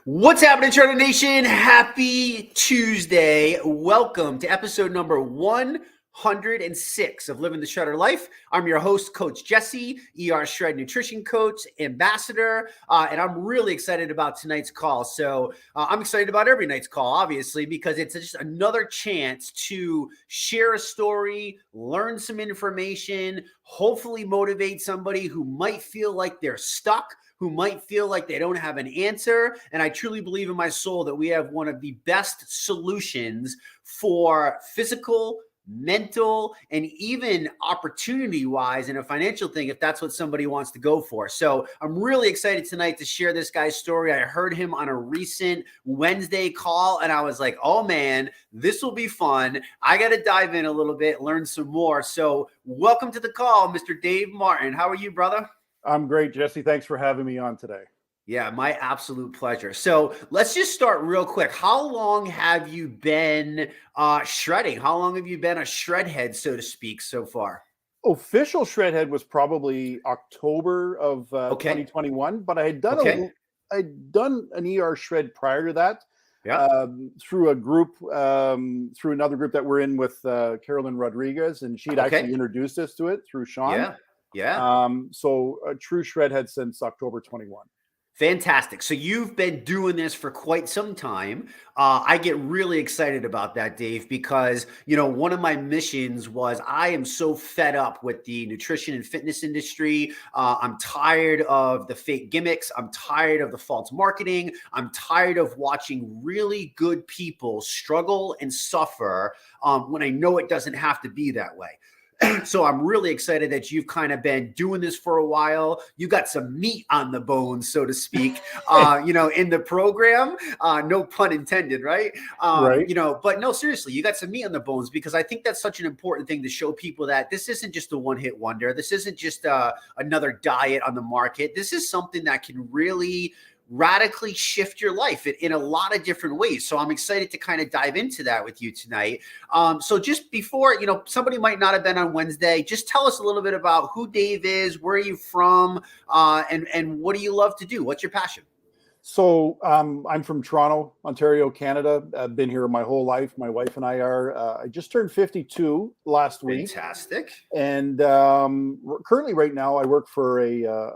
What's happening, Charter Nation? Happy Tuesday. Welcome to episode number 106 of Living the Shredder Life. I'm your host, Coach Jesse, ER Shred Nutrition Coach, Ambassador, and I'm really excited about tonight's call. So I'm excited about every night's call, obviously, because it's just another chance to share a story, learn some information, hopefully motivate somebody who might feel like they're stuck, who might feel like they don't have an answer. And I truly believe in my soul that we have one of the best solutions for physical, mental, and even opportunity-wise in a financial thing, if that's what somebody wants to go for. So I'm really excited tonight to share this guy's story. I heard him on a recent Wednesday call, and I was like, oh man, this will be fun. I got to dive in a little bit, learn some more. So welcome to the call, Mr. Dave Martin. How are you, brother? I'm great, Jesse. Thanks for having me on today. Yeah, my absolute pleasure. So let's just start real quick. How long have you been shredding? How long have you been a shred head, so to speak, so far? Official shredhead was probably October of 2021, but I had done an ER shred prior to that. Yeah. Through a group, through another group that we're in with Carolyn Rodriguez, and she'd actually introduced us to it through Sean. Yeah. Yeah. So a true shredhead since October 21. Fantastic. So you've been doing this for quite some time. I get really excited about that, Dave, because, one of my missions was I am so fed up with the nutrition and fitness industry. I'm tired of the fake gimmicks. I'm tired of the false marketing. I'm tired of watching really good people struggle and suffer when I know it doesn't have to be that way. So I'm really excited that you've kind of been doing this for a while. You got some meat on the bones, so to speak, in the program. No pun intended, right? Right. But no, seriously, you got some meat on the bones, because I think that's such an important thing to show people that this isn't just a one-hit wonder. This isn't just another diet on the market. This is something that can really radically shift your life in a lot of different ways. So I'm excited to kind of dive into that with you tonight. So just before, somebody might not have been on Wednesday, just tell us a little bit about who Dave is, where are you from, and what do you love to do? What's your passion? So I'm from Toronto, Ontario, Canada. I've been here my whole life. My wife and I I just turned 52 last week. Fantastic. And currently right now I work for a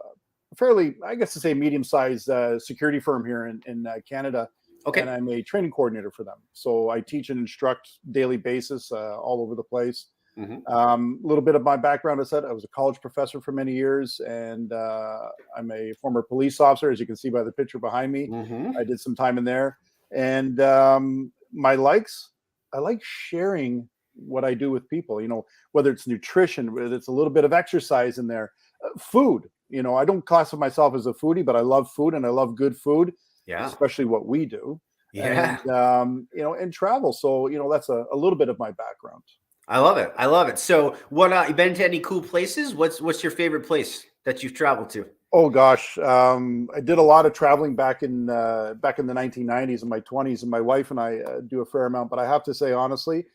fairly, I guess to say, medium-sized security firm here in Canada. Okay. And I'm a training coordinator for them. So I teach and instruct daily basis all over the place. Mm-hmm. A little bit of my background, I said I was a college professor for many years, and I'm a former police officer, as you can see by the picture behind me. Mm-hmm. I did some time in there. And my likes, I like sharing what I do with people, whether it's nutrition, whether it's a little bit of exercise in there, food. I don't classify myself as a foodie, but I love food and I love good food, especially what we do. Yeah. And, and travel. So, that's a little bit of my background. I love it. I love it. So you been to any cool places? What's your favorite place that you've traveled to? Oh gosh. I did a lot of traveling back in the 1990s and my 20s, and my wife and I do a fair amount, but I have to say, honestly,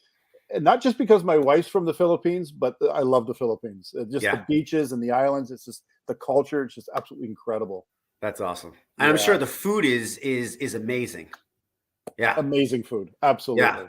and not just because my wife's from the Philippines, but I love the Philippines. The beaches and the islands. It's just the culture. It's just absolutely incredible. That's awesome. And I'm sure the food is amazing. Yeah. Amazing food. Absolutely. Yeah.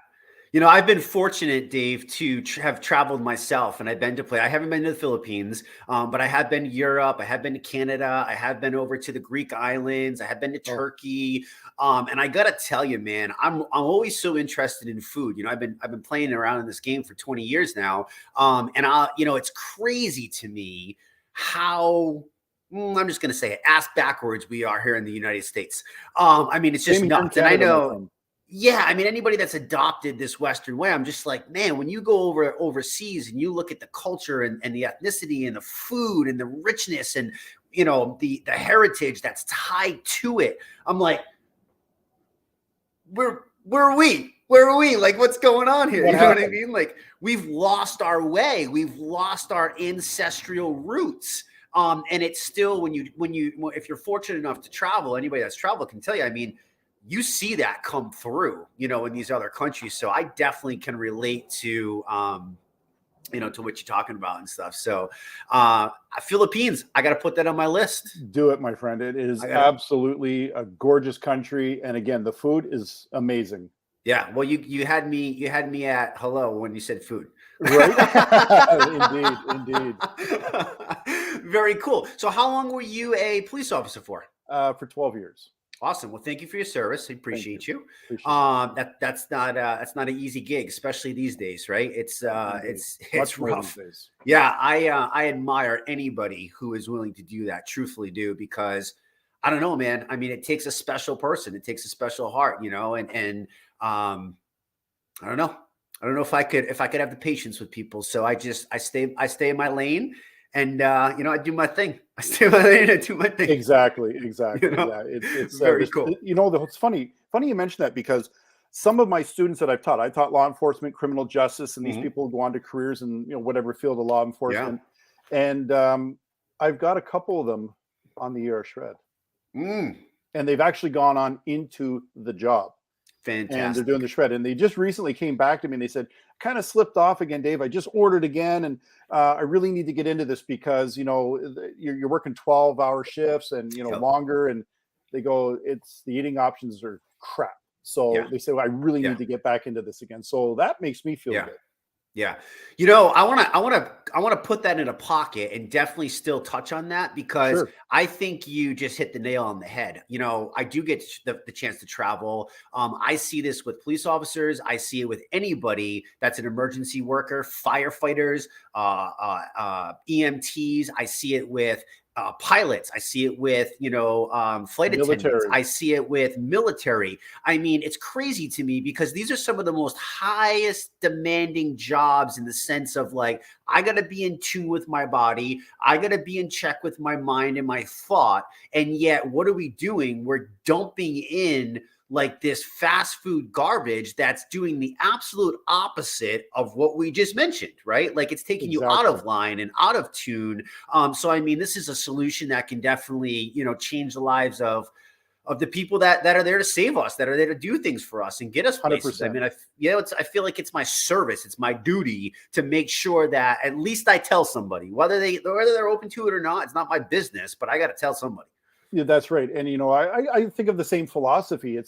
I've been fortunate, Dave, to have traveled myself, and I've been to play. I haven't been to the Philippines, but I have been to Europe. I have been to Canada. I have been over to the Greek islands. I have been to Turkey. And I gotta tell you, man, I'm always so interested in food. I've been playing around in this game for 20 years now, and it's crazy to me how. I'm just gonna say it, ass backwards we are here in the United States. It's just nuts, and I know. Yeah, anybody that's adopted this Western way, I'm just like, man, when you go overseas and you look at the culture and the ethnicity and the food and the richness and, the heritage that's tied to it, I'm like, where are we? Where are we? Like, what's going on here? You know what I mean? Like, we've lost our way. We've lost our ancestral roots. And it's still, if you're fortunate enough to travel, anybody that's traveled can tell you, you see that come through, in these other countries. So I definitely can relate to, to what you're talking about and stuff. So, Philippines, I got to put that on my list. Do it, my friend. It is absolutely a gorgeous country. And again, the food is amazing. Yeah. Well, you had me at hello when you said food. Right. Indeed. Very cool. So how long were you a police officer for? For 12 years. Awesome. Well, thank you for your service. I appreciate you. That's not an easy gig, especially these days, right? It's rough. Yeah, I admire anybody who is willing to do that. Truthfully, do, because I don't know, man. I mean, it takes a special person. It takes a special heart, and I don't know. I don't know if I could have the patience with people. So I stay in my lane. And, I do my thing. I stay in my lane. I do my thing. Exactly. Yeah, it's very cool. It's funny you mentioned that, because some of my students that I taught law enforcement, criminal justice, and these people go on to careers in whatever field of law enforcement. Yeah. And I've got a couple of them on the shred, and they've actually gone on into the job. Fantastic. And they're doing the shred. And they just recently came back to me and they said, kind of slipped off again, Dave. I just ordered again. And I really need to get into this because, you're working 12-hour shifts and, longer. And they go, the eating options are crap. So they say, well, I really need to get back into this again. So that makes me feel good. Yeah. I want to put that in a pocket and definitely still touch on that, because I think you just hit the nail on the head. I do get the chance to travel. I see this with police officers. I see it with anybody that's an emergency worker, firefighters, EMTs. I see it with pilots. I see it with, flight attendants. I see it with military. I mean, it's crazy to me because these are some of the most highest demanding jobs in the sense of like, I got to be in tune with my body. I got to be in check with my mind and my thought. And yet, what are we doing? We're dumping in like this fast food garbage that's doing the absolute opposite of what we just mentioned, right? Like it's taking you out of line and out of tune. So, I mean, this is a solution that can definitely, change the lives of the people that are there to save us, that are there to do things for us and get us places. 100%. I mean, I feel like it's my service. It's my duty to make sure that at least I tell somebody, whether they're open to it or not. It's not my business, but I got to tell somebody. Yeah, that's right. And, I think of the same philosophy.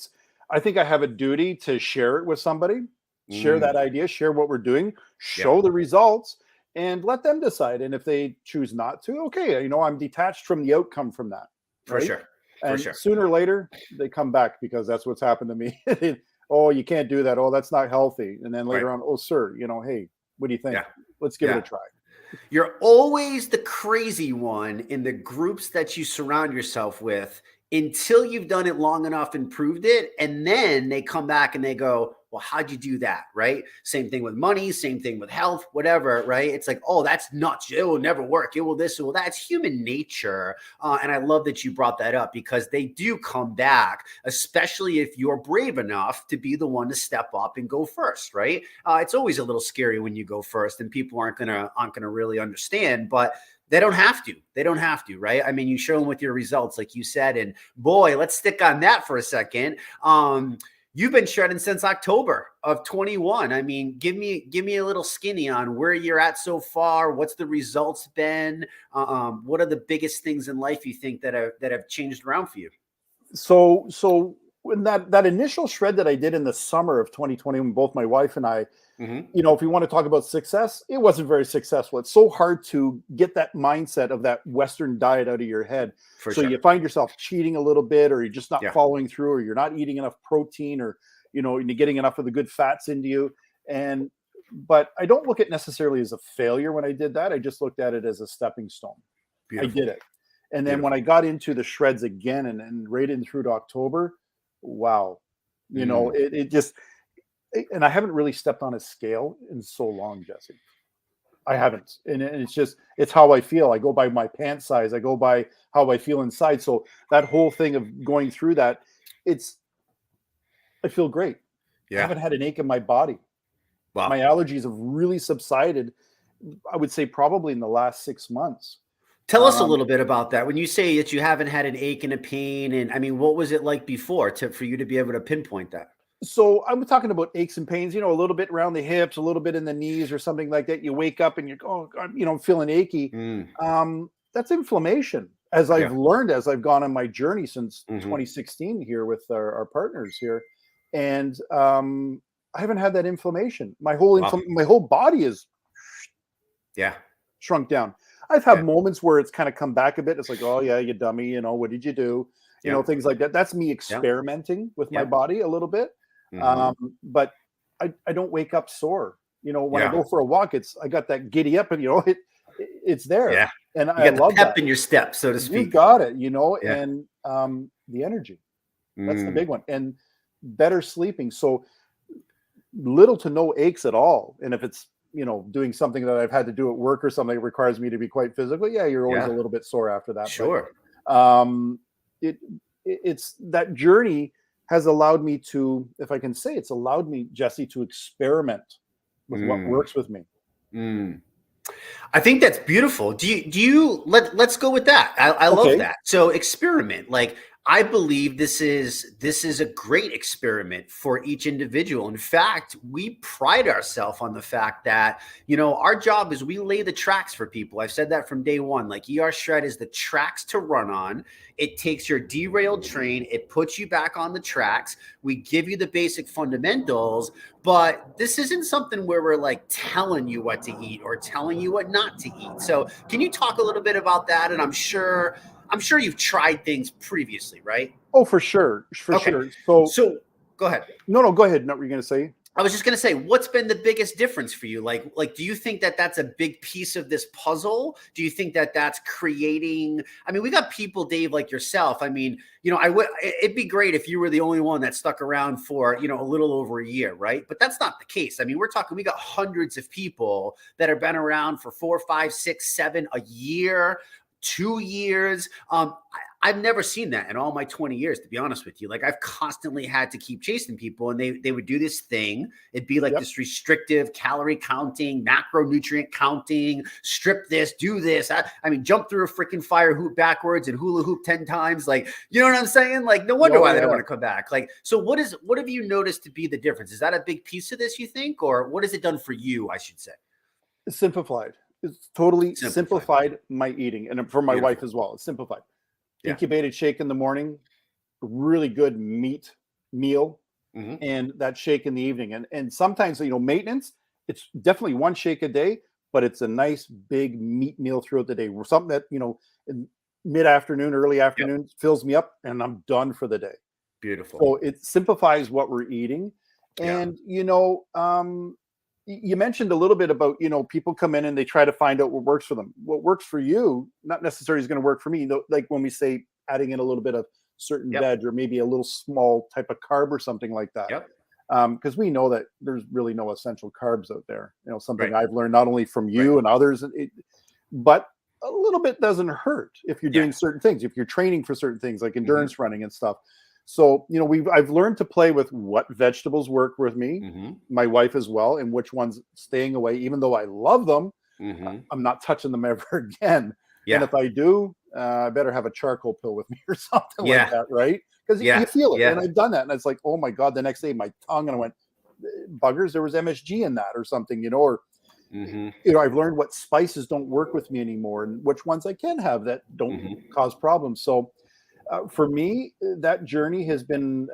I think I have a duty to share it with somebody, share that idea, share what we're doing, show the results, and let them decide. And if they choose not to, okay, I'm detached from the outcome from that. Right? For sure. And sooner or later, they come back because that's what's happened to me. Oh, you can't do that. Oh, that's not healthy. And then later on, oh, sir, hey, what do you think? Yeah. Let's give it a try. You're always the crazy one in the groups that you surround yourself with until you've done it long enough and proved it. And then they come back and they go, well, how'd you do that? Right. Same thing with money, same thing with health, whatever. Right. It's like, oh, that's nuts. It will never work. It will this, it will that. It's human nature. And I love that you brought that up because they do come back, especially if you're brave enough to be the one to step up and go first. Right. It's always a little scary when you go first and people aren't gonna really understand, but they don't have to. They don't have to, right? I mean, you show them with your results, like you said. And boy, let's stick on that for a second. You've been shredding since October of 21. I mean, give me a little skinny on where you're at so far. What's the results been? What are the biggest things in life you think that have changed around for you? So when that initial shred that I did in the summer of 2020, when both my wife and I, if we want to talk about success, it wasn't very successful. It's so hard to get that mindset of that Western diet out of your head. You find yourself cheating a little bit, or you're just not following through, or you're not eating enough protein, or, you're getting enough of the good fats into you. But I don't look at it necessarily as a failure when I did that. I just looked at it as a stepping stone. Beautiful. I did it. And then when I got into the shreds again and right in through to October, wow, it just, and I haven't really stepped on a scale in so long, Jesse. I haven't. And it's how I feel. I go by my pant size. I go by how I feel inside. So that whole thing of going through that, I feel great. Yeah. I haven't had an ache in my body. Wow. My allergies have really subsided, I would say probably in the last 6 months. Tell us a little bit about that. When you say that you haven't had an ache and a pain, and I mean, what was it like before for you to be able to pinpoint that? So I'm talking about aches and pains, a little bit around the hips, a little bit in the knees or something like that. You wake up and you're, oh, I'm feeling achy. Mm, That's inflammation. As I've yeah. learned, as I've gone on my journey since Hmm. 2016 here with our partners here, and I haven't had that inflammation. Wow. My whole body is Yeah. shrunk down. I've had Yeah. moments where it's kind of come back a bit. It's like, oh yeah, you dummy, what did you do? Yeah. Things like that. That's me Yeah. experimenting with my Yeah. body a little bit. Hmm. But I don't wake up sore. When I Yeah. go for a walk, I got that giddy up and it's there. Yeah. And You I got the love that. pep in your step, so to You speak. got it, Yeah. and the energy. That's the Mm, big one. And better sleeping. So little to no aches at all. And if it's, doing something that I've had to do at work or something that requires me to be quite physical, yeah, you're always a yeah. little bit sore after that. But Sure. um, it's that journey has allowed me to, if I can say, it's allowed me, Jesse, to experiment with what Mm, works with me. mm. I think that's beautiful. Let's go with that. I love Okay. that. So experiment. Like I believe this is a great experiment for each individual. In fact, we pride ourselves on the fact that, our job is we lay the tracks for people. I've said that from day one. Like ER Shred is the tracks to run on. It takes your derailed train, it puts you back on the tracks. We give you the basic fundamentals, but this isn't something where we're like telling you what to eat or telling you what not to eat. So can you talk a little bit about that? And I'm sure you've tried things previously, right? Oh, for sure. For Okay. sure. So, So go ahead. no, go ahead. What were you going to say? I was just going to say, what's been the biggest difference for you? Like, do you think that that's a big piece of this puzzle? Do you think that that's creating? I mean, we got people, Dave, like yourself. I mean, it'd be great if you were the only one that stuck around for, a little over a year, right? But that's not the case. I mean, we got hundreds of people that have been around for 4, 5, 6, 7, a year, 2 years. I've never seen that in all my 20 years, to be honest with you. Like I've constantly had to keep chasing people and they would do this thing. It'd be like Yep. this restrictive calorie counting, macronutrient counting, strip this, do this. I mean, jump through a freaking fire hoop backwards and hula hoop 10 times. Like, you know what I'm saying? Like, no wonder Oh, why they don't yeah. want to come back. Like, so what have you noticed to be the difference? Is that a big piece of this, you think? Or what has it done for you, I should say? Simplified. It's totally Simplified. simplified my eating. And for my wife Beautiful. as well. It's simplified. Yeah. Incubated shake in the morning, really good meat meal, Mm-hmm. and that shake in the evening. And sometimes, maintenance, it's definitely one shake a day, but it's a nice big meat meal throughout the day. Something that, in mid-afternoon, early Yep. afternoon fills me up and I'm done for the day. Beautiful. So it simplifies what we're eating. Yeah. And, you mentioned a little bit about, people come in and they try to find out what works for them. What works for you, not necessarily is going to work for me. Like when we say adding in a little bit of certain Yep. veg or maybe a little small type of carb or something like that. Yep. Because we know that there's really no essential carbs out there. Something Right. I've learned not only from you Right. and others, but a little bit doesn't hurt if you're Yeah. doing certain things, if you're training for certain things like Mm-hmm. endurance running and stuff. So, I've learned to play with what vegetables work with me, Mm-hmm. my wife as well, and which ones staying away, even though I love them, Mm-hmm. I'm not touching them ever again. And Yeah. if I do, I better have a charcoal pill with me or something Yeah. like that, right? Because Yeah. you feel it. Yeah. And I've done that. And it's like, oh my God, the next day my tongue, and I went, buggers, there was MSG in that or something, or, Mm-hmm. I've learned what spices don't work with me anymore and which ones I can have that don't Mm-hmm. cause problems. So, for me, that journey has been,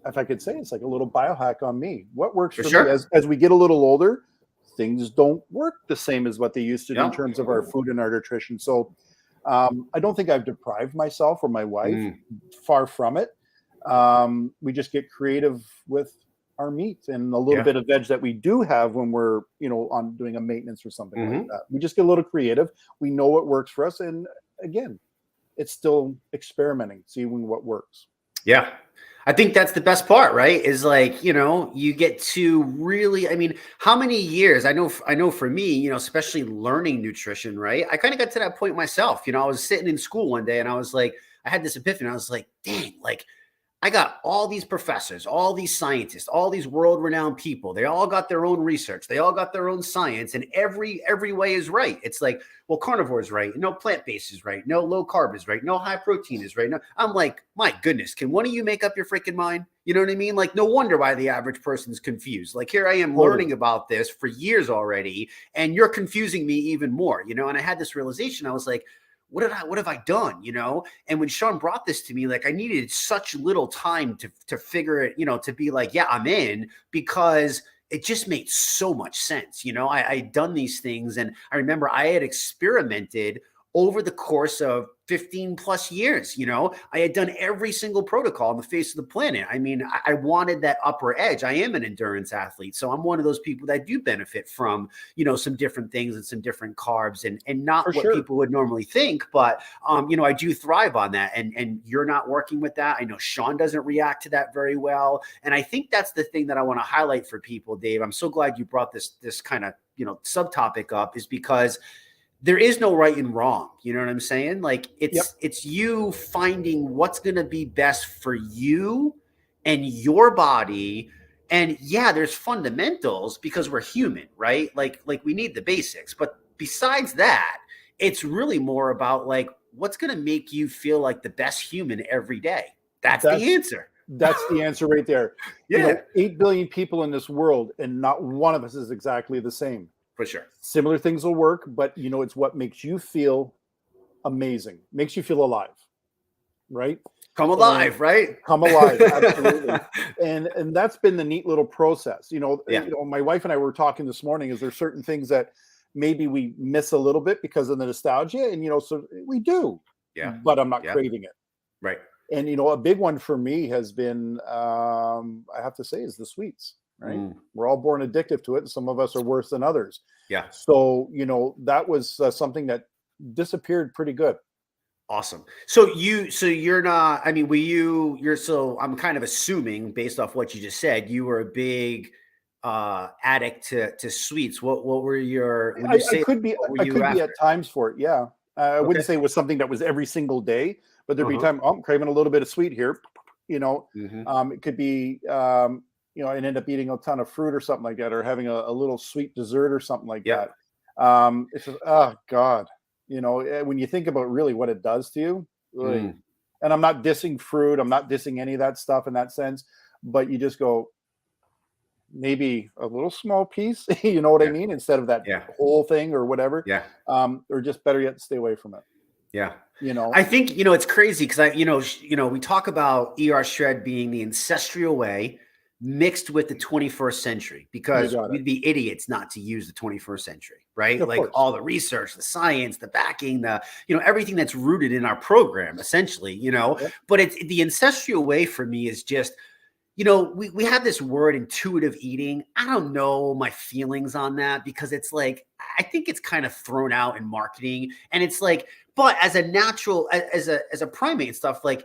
if I could say, it's like a little biohack on me. What works For for sure. me as we get a little older, things don't work the same as what they used to do in Yeah. terms of our food and our nutrition. So I don't think I've deprived myself or my wife. Mm. Far from it. We just get creative with our meat and a little Yeah. bit of veg that we do have when we're, on doing a maintenance or something like Mm-hmm. that. We just get a little creative. We know what works for us. And again, it's still experimenting, seeing what works. Yeah. I think that's the best part, right? Is like, you get to really, I mean, how many years I know for me, especially learning nutrition, right? I kind of got to that point myself. I was sitting in school one day and I was like, I had this epiphany. I was like, dang, like I got all these professors, all these scientists, all these world-renowned people. They all got their own research. They all got their own science, and every way is right. It's like, well, carnivore is right. No, plant-based is right. No, low carb is right. No, high protein is right. No, I'm like, my goodness, can one of you make up your freaking mind? You know what I mean? Like, no wonder why the average person's confused. Like, here I am learning about this for years already, and you're confusing me even more, you know? And I had this realization. I was like, what have I done? You know? And when Sean brought this to me, like I needed such little time to figure it, you know, to be like, yeah, I'm in, because it just made so much sense. You know, I'd done these things, and I remember I had experimented over the course of 15 plus years. You know, I had done every single protocol on the face of the planet. I mean, I wanted that upper edge. I am an endurance athlete, so I'm one of those people that do benefit from, you know, some different things and some different carbs, and not what people would normally think. But you know, I do thrive on that, and you're not working with that. I know Sean doesn't react to that very well, and I think that's the thing that I want to highlight for people, Dave. I'm so glad you brought this kind of, you know, subtopic up, is because there is no right and wrong. You know what I'm saying? Like it's you finding what's going to be best for you and your body. And yeah, there's fundamentals because we're human, right? Like we need the basics. But besides that, it's really more about like what's going to make you feel like the best human every day. That's the answer. That's the answer right there. Yeah. You know, 8 billion people in this world, and not one of us is exactly the same. For sure. Similar things will work, but you know, it's what makes you feel amazing, makes you feel alive, right? Come alive, right? Come alive, absolutely. and that's been the neat little process. You know, my wife and I were talking this morning. Is there certain things that maybe we miss a little bit because of the nostalgia? And you know, so we do. Yeah. But I'm not craving it. Right. And you know, a big one for me has been, I have to say, is the sweets. Right. We're all born addictive to it. And some of us are worse than others. Yeah. So, you know, that was something that disappeared pretty good. Awesome. So you're not, I mean, so I'm kind of assuming based off what you just said, you were a big addict to sweets. What were your, when you say, I could be at times for it. Yeah. I wouldn't say it was something that was every single day, but there'd be time, I'm craving a little bit of sweet here. You know, it could be, you know, and end up eating a ton of fruit or something like that, or having a little sweet dessert or something like that. It's just, oh God, you know, when you think about really what it does to you, really, and I'm not dissing fruit, I'm not dissing any of that stuff in that sense, but you just go, maybe a little small piece, you know what I mean? Instead of that whole thing or whatever. Yeah. Or just better yet, stay away from it. Yeah. You know, I think, you know, it's crazy because you know, we talk about Shred being the ancestral way mixed with the 21st century, because we'd be idiots not to use the 21st century, right? Of course. All the research, the science, the backing, the, you know, everything that's rooted in our program, essentially, you know. But it's the ancestral way for me is just, you know, we have this word intuitive eating. I don't know my feelings on that, because it's like, I think it's kind of thrown out in marketing, and it's like, but as a natural, as a primate and stuff, like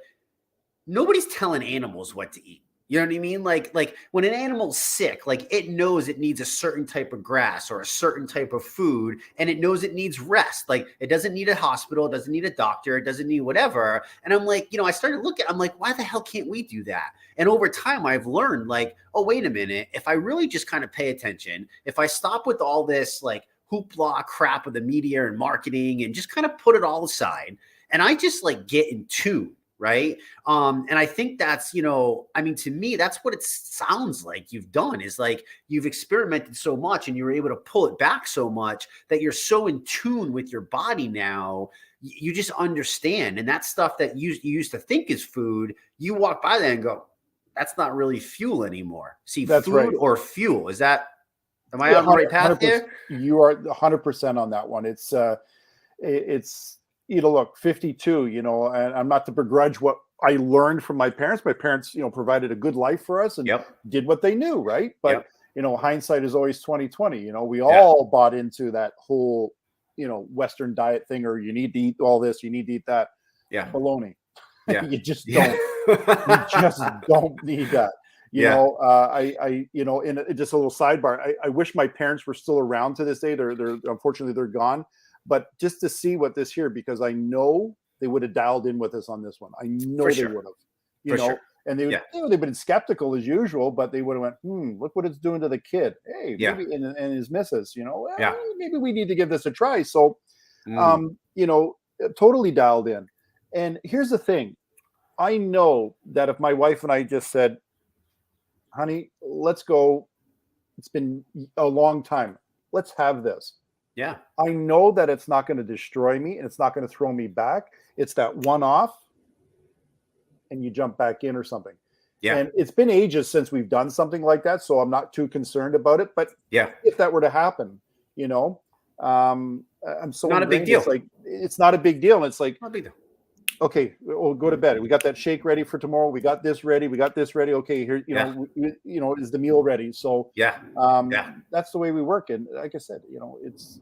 nobody's telling animals what to eat. You know what I mean? Like when an animal's sick, like it knows it needs a certain type of grass or a certain type of food, and it knows it needs rest. Like it doesn't need a hospital, it doesn't need a doctor, it doesn't need whatever. And I'm like, you know, I started looking, I'm like, why the hell can't we do that? And over time, I've learned like, oh, wait a minute. If I really just kind of pay attention, if I stop with all this like hoopla crap of the media and marketing and just kind of put it all aside, and I just like get in tune. Right. And I think that's, you know, I mean, to me, that's what it sounds like you've done, is like you've experimented so much and you were able to pull it back so much that you're so in tune with your body now. You just understand. And that stuff that you used to think is food, you walk by that and go, that's not really fuel anymore. See, that's food or fuel. Is that, am I on the right path there? You are 100% on that one. It's, you know, look, 52, you know, and I'm not to begrudge what I learned from my parents. My parents, you know, provided a good life for us and did what they knew, right? But, you know, hindsight is always 20/20. You know, we all bought into that whole, you know, Western diet thing, or you need to eat all this, you need to eat that. Yeah. Baloney. Yeah. You just don't. You just don't need that. You know, you know, in just a little sidebar, I wish my parents were still around to this day. They're unfortunately they're gone. But just to see what this here, because I know they would have dialed in with us on this one. I know they would have. You know, And they would, they've been skeptical as usual, but they would have went, look what it's doing to the kid. Hey, maybe, and his missus, well, maybe we need to give this a try. So, totally dialed in. And here's the thing. I know that if my wife and I just said, honey, let's go. It's been a long time. Let's have this. Yeah. I know that it's not going to destroy me and it's not going to throw me back. It's that one off and you jump back in or something. Yeah. And it's been ages since we've done something like that. So I'm not too concerned about it. But if that were to happen, I'm so not a big deal. It's like, it's not a big deal. And it's like, not a big deal. Okay, we'll go to bed. We got that shake ready for tomorrow. We got this ready. We got this ready. Okay, here, is the meal ready? So that's the way we work. And like I said, it's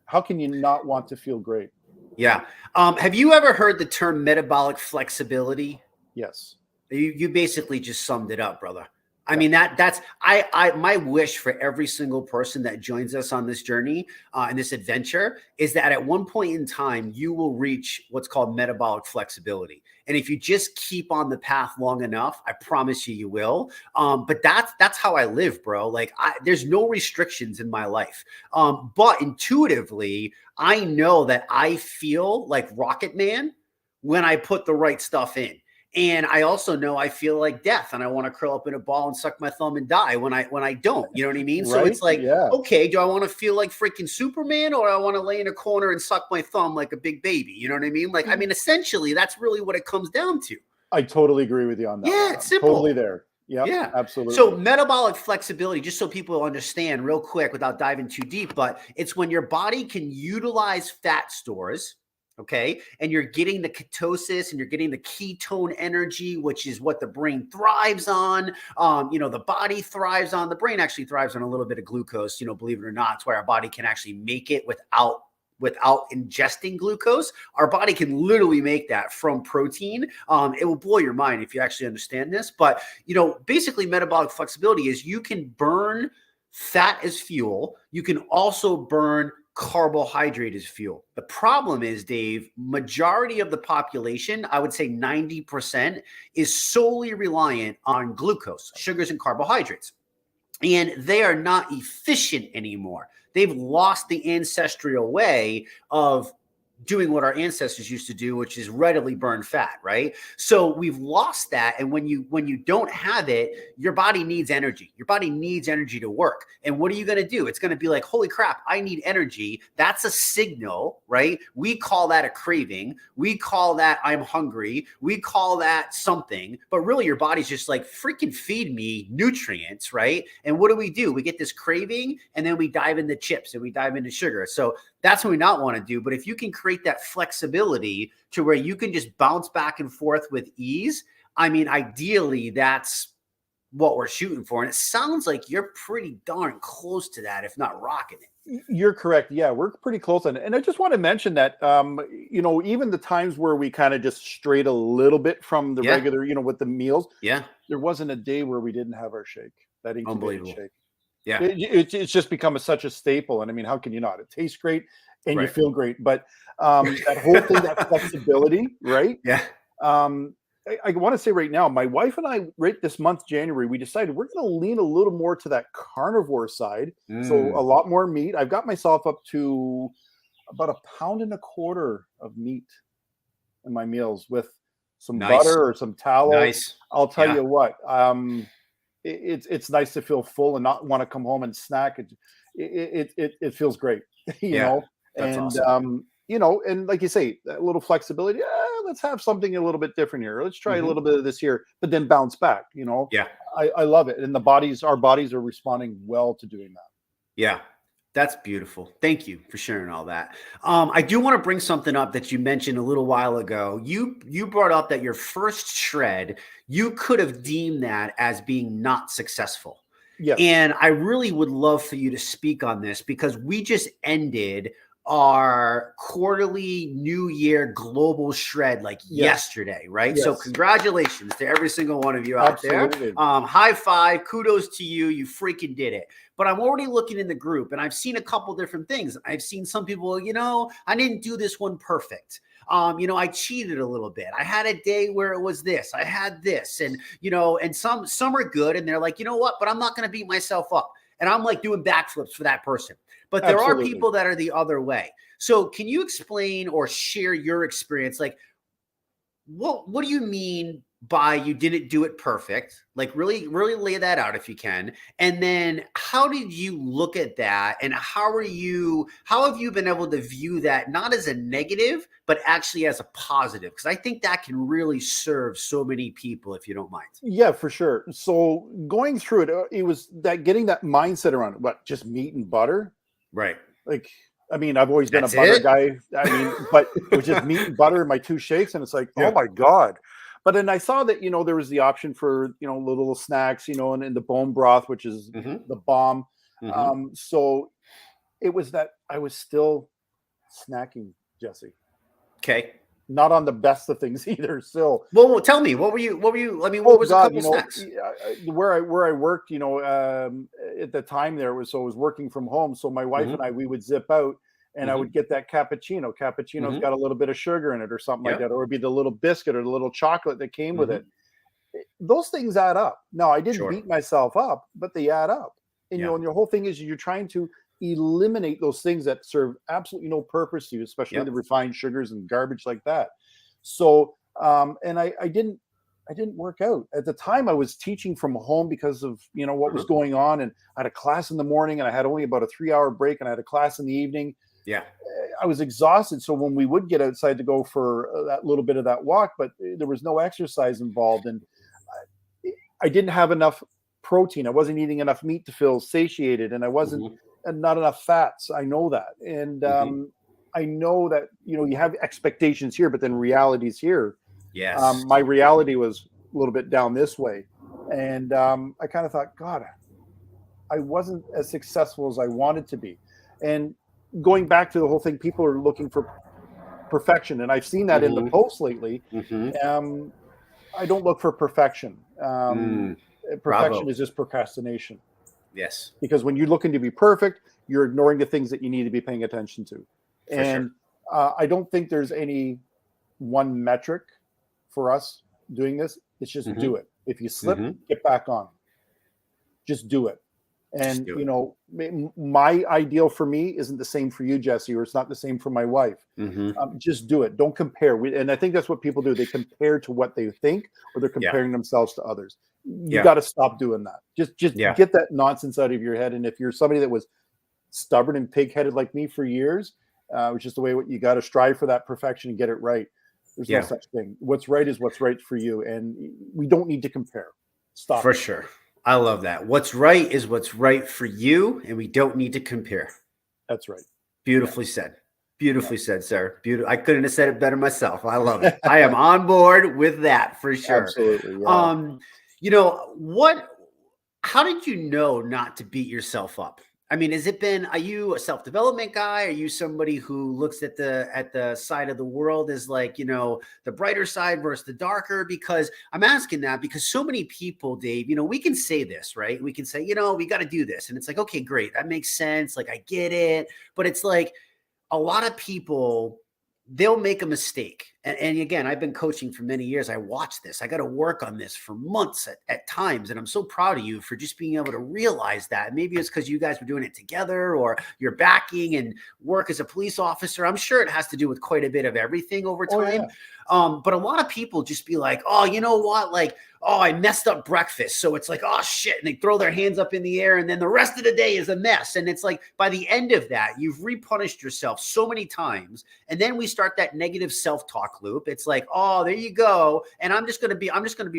how can you not want to feel great? Yeah. Have you ever heard the term metabolic flexibility? Yes. You basically just summed it up, brother. I mean, that's my wish for every single person that joins us on this journey and this adventure is that at one point in time, you will reach what's called metabolic flexibility. And if you just keep on the path long enough, I promise you will. But that's how I live, bro. Like there's no restrictions in my life. But intuitively, I know that I feel like Rocket Man when I put the right stuff in. And I also know I feel like death and I want to curl up in a ball and suck my thumb and die when I don't, you know what I mean? Right? So it's like, okay, do I want to feel like freaking Superman or I want to lay in a corner and suck my thumb like a big baby? You know what I mean? Like, I mean, essentially that's really what it comes down to. I totally agree with you on that. Yeah, it's simple. Totally there. Yep, yeah, absolutely. So metabolic flexibility, just so people understand real quick without diving too deep, but it's when your body can utilize fat stores. Okay. And you're getting the ketosis and you're getting the ketone energy, which is what the brain thrives on. The body thrives on. The brain actually thrives on a little bit of glucose, believe it or not. It's why our body can actually make it without ingesting glucose. Our body can literally make that from protein. It will blow your mind if you actually understand this. But, basically metabolic flexibility is you can burn fat as fuel. You can also burn carbohydrate as fuel. The problem is, Dave, majority of the population, I would say 90%, is solely reliant on glucose, sugars, and carbohydrates. And they are not efficient anymore. They've lost the ancestral way of doing what our ancestors used to do, which is readily burn fat, right? So we've lost that. And when you don't have it, your body needs energy. Your body needs energy to work. And what are you going to do? It's going to be like, holy crap, I need energy. That's a signal, right? We call that a craving. We call that I'm hungry. We call that something, but really your body's just like, freaking feed me nutrients, right? And what do? We get this craving and then we dive into chips and we dive into sugar. So that's what we not want to do. But if you can create that flexibility to where you can just bounce back and forth with ease, I mean, ideally, that's what we're shooting for. And it sounds like you're pretty darn close to that, if not rocking it. You're correct. Yeah, we're pretty close on it. And I just want to mention that, even the times where we kind of just strayed a little bit from the regular, with the meals. Yeah. There wasn't a day where we didn't have our shake, that incubated shake. Yeah, it's just become such a staple. And I mean, how can you not? It tastes great and you feel great. But that whole thing, that flexibility, right? Yeah. I want to say right now, my wife and I, right this month, January, we decided we're going to lean a little more to that carnivore side. So a lot more meat. I've got myself up to about 1.25 pounds of meat in my meals with some butter or some tallow. Nice. I'll tell you what, it's nice to feel full and not want to come home and snack. It feels great, you know. That's awesome. And like you say, that little flexibility. Let's have something a little bit different here. Let's try a little bit of this here, but then bounce back. Yeah, I love it, and our bodies are responding well to doing that. Yeah. That's beautiful. Thank you for sharing all that. I do want to bring something up that you mentioned a little while ago. You brought up that your first shred, you could have deemed that as being not successful. Yeah. And I really would love for you to speak on this because we just ended our quarterly New Year global shred yesterday, right? Yes. So congratulations to every single one of you out there. High five, kudos to you. You freaking did it. But I'm already looking in the group and I've seen a couple different things. I've seen some people, I didn't do this one perfect. I cheated a little bit. I had a day where it was this, I had this, and, and some are good and they're like, you know what, but I'm not going to beat myself up. And I'm like doing backflips for that person. But there are Absolutely. people that are the other way. So can you explain or share your experience? Like, what do you mean by you didn't do it perfect? Like, really, really lay that out if you can. And then how did you look at that? And how have you been able to view that not as a negative, but actually as a positive? Because I think that can really serve so many people, if you don't mind. Yeah, for sure. So going through it, it was that getting that mindset around what, just meat and butter. Right. Like, I mean, I've always been a That's butter it. guy. I mean, but it was just meat and butter and my 2 shakes, and it's like, Yeah. oh my God. But then I saw that, there was the option for, little snacks, and in the bone broth, which is Mm-hmm. the bomb. Mm-hmm. So it was that I was still snacking, Jesse. Okay. Not on the best of things either. Still, Well, tell me, what were you? I mean, oh what was a God, couple snacks? where I worked, at the time there was, so I was working from home. So my wife Mm-hmm. and I, we would zip out and I Mm-hmm. would get that cappuccino. Cappuccino's Mm-hmm. got a little bit of sugar in it or something like Yep. that, or it'd be the little biscuit or the little chocolate that came with Mm-hmm. it. Those things add up. Now, I didn't Sure. beat myself up, but they add up. And, Yeah. and your whole thing is you're trying to eliminate those things that serve absolutely no purpose to you, especially Yep. the refined sugars and garbage like that. So, and I didn't work out at the time. I was teaching from home because of what was Uh-huh. going on, and I had a class in the morning, and I had only about a 3-hour break, and I had a class in the evening. Yeah. I was exhausted. So when we would get outside to go for that little bit of that walk, but there was no exercise involved, and I didn't have enough protein. I wasn't eating enough meat to feel satiated, and I wasn't, Mm-hmm. and not enough fats. I know that, and Mm-hmm. I know that you have expectations here, but then reality's here. Yes. My reality was a little bit down this way, and I kind of thought, God, I wasn't as successful as I wanted to be, and going back to the whole thing, people are looking for perfection, and I've seen that in the Mm-hmm. posts lately. Mm-hmm. I don't look for perfection. Perfection Bravo. is just procrastination, Yes. because when you're looking to be perfect, you're ignoring the things that you need to be paying attention to. For sure. And I don't think there's any one metric for us doing this. It's just Mm-hmm. do it. If you slip, Mm-hmm. get back on. Just do it. And, do it. my ideal for me isn't the same for you, Jesse, or it's not the same for my wife. Mm-hmm. Just do it. Don't compare. And I think that's what people do. They compare to what they think, or they're Yeah. comparing themselves to others. You Yeah. got to stop doing that. Just Yeah. get that nonsense out of your head. And if you're somebody that was stubborn and pig-headed like me for years, which is the way you got to strive for that perfection and get it right. There's Yeah. no such thing. What's right is what's right for you. And we don't need to compare. Stop. For sure. I love that. What's right is what's right for you, and we don't need to compare. That's right. Beautifully said. Beautifully said, sir. Beautiful. I couldn't have said it better myself. I love it. I am on board with that for sure. Absolutely. Yeah. How did you know not to beat yourself up? I mean, are you a self-development guy? Are you somebody who looks at the side of the world as like, the brighter side versus the darker? Because I'm asking that because so many people, Dave, we can say this, right? We can say, we got to do this. And it's like, okay, great. That makes sense. Like, I get it. But it's like a lot of people, they'll make a mistake. And again, I've been coaching for many years. I watch this. I got to work on this for months at times. And I'm so proud of you for just being able to realize that. Maybe it's because you guys were doing it together, or you're backing and work as a police officer. I'm sure it has to do with quite a bit of everything over time. Oh, yeah. But a lot of people just be like, oh, you know what? Like, oh, I messed up breakfast. So it's like, oh, shit. And they throw their hands up in the air. And then the rest of the day is a mess. And it's like, by the end of that, you've repunished yourself so many times. And then we start that negative self-talk loop. It's like, oh, there you go. And I'm just going to be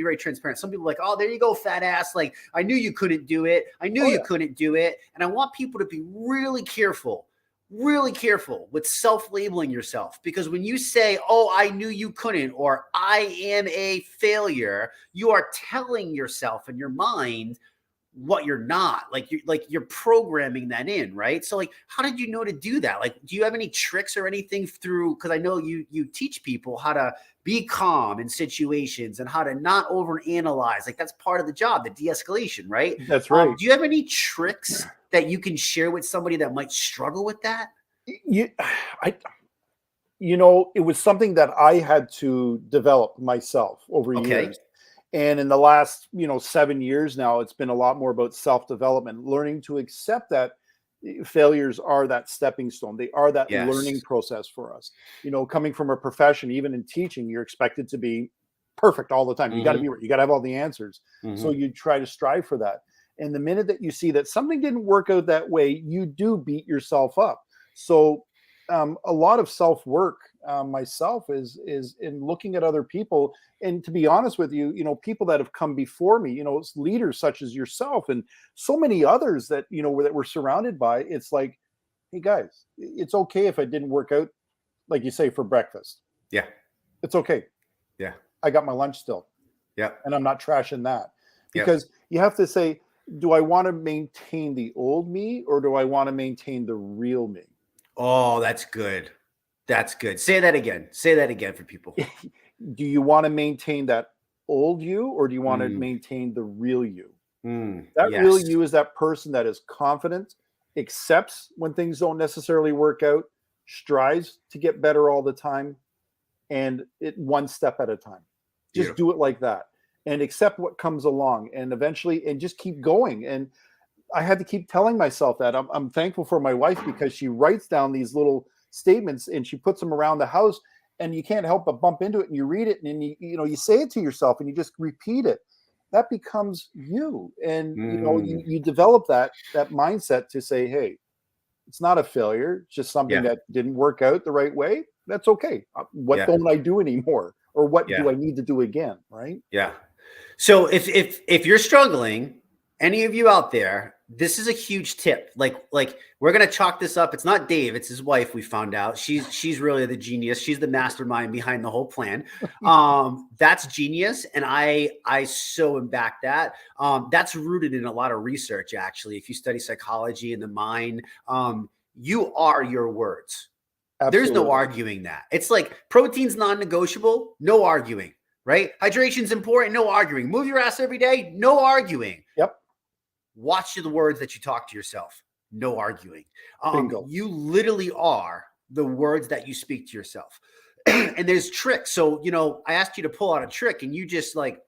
very transparent. Some people are like, oh, there you go, fat ass. Like, I knew you couldn't do it. I knew you couldn't do it. And I want people to be really careful with self-labeling yourself, because when you say, oh, I knew you couldn't, or I am a failure, you are telling yourself in your mind what you're not. Like you're programming that in, right? So like, how did you know to do that? Like, do you have any tricks or anything through, because I know you teach people how to be calm in situations and how to not overanalyze. Like, that's part of the job, the de-escalation, right? That's right. Do you have any tricks that you can share with somebody that might struggle with that? It was something that I had to develop myself over Okay. years. And in the last, 7 years now, it's been a lot more about self-development, learning to accept that failures are that stepping stone. They are that learning Yes. process for us. Coming from a profession, even in teaching, you're expected to be perfect all the time. You got to Hmm. be, you got to have all the answers. So Hmm. you try to strive for that. And the minute that you see that something didn't work out that way, you do beat yourself up. So a lot of self work myself is in looking at other people, and to be honest with you, people that have come before me, leaders such as yourself and so many others that that we're surrounded by. It's like, hey guys, it's okay if I didn't work out, like you say, for breakfast. Yeah. It's okay. Yeah. I got my lunch still, Yep. and I'm not trashing that, Yep. because you have to say, do I want to maintain the old me, or do I want to maintain the real me? Oh, that's good. That's good. Say that again. Say that again for people. Do you want to maintain that old you, or do you want to Mm, maintain the real you? That real yes. you is that person that is confident, accepts when things don't necessarily work out, strives to get better all the time, and it one step at a time. Just do Beautiful. it like that and accept what comes along, and eventually, and just keep going. And I had to keep telling myself that. I'm thankful for my wife, because she writes down these little statements and she puts them around the house, and you can't help but bump into it, and you read it, and then you say it to yourself, and you just repeat it. That becomes you. And Mm, you develop that mindset to say, hey, it's not a failure, it's just something yeah. that didn't work out the right way. That's okay. What Yeah. don't I do anymore, or what Yeah. do I need to do again, right? Yeah. So if you're struggling, any of you out there, this is a huge tip. Like we're gonna chalk this up. It's not Dave, it's his wife. We found out she's really the genius. She's the mastermind behind the whole plan. That's genius, and I so am back that. That's rooted in a lot of research. Actually, if you study psychology and the mind, you are your words. There's no Absolutely. arguing that. It's like protein's non-negotiable, no arguing, right? Hydration's important, no arguing. Move your ass every day, no arguing. Yep. Watch the words that you talk to yourself, no arguing. Bingo. You literally are the words that you speak to yourself. And there's tricks. So, I asked you to pull out a trick, and you just like,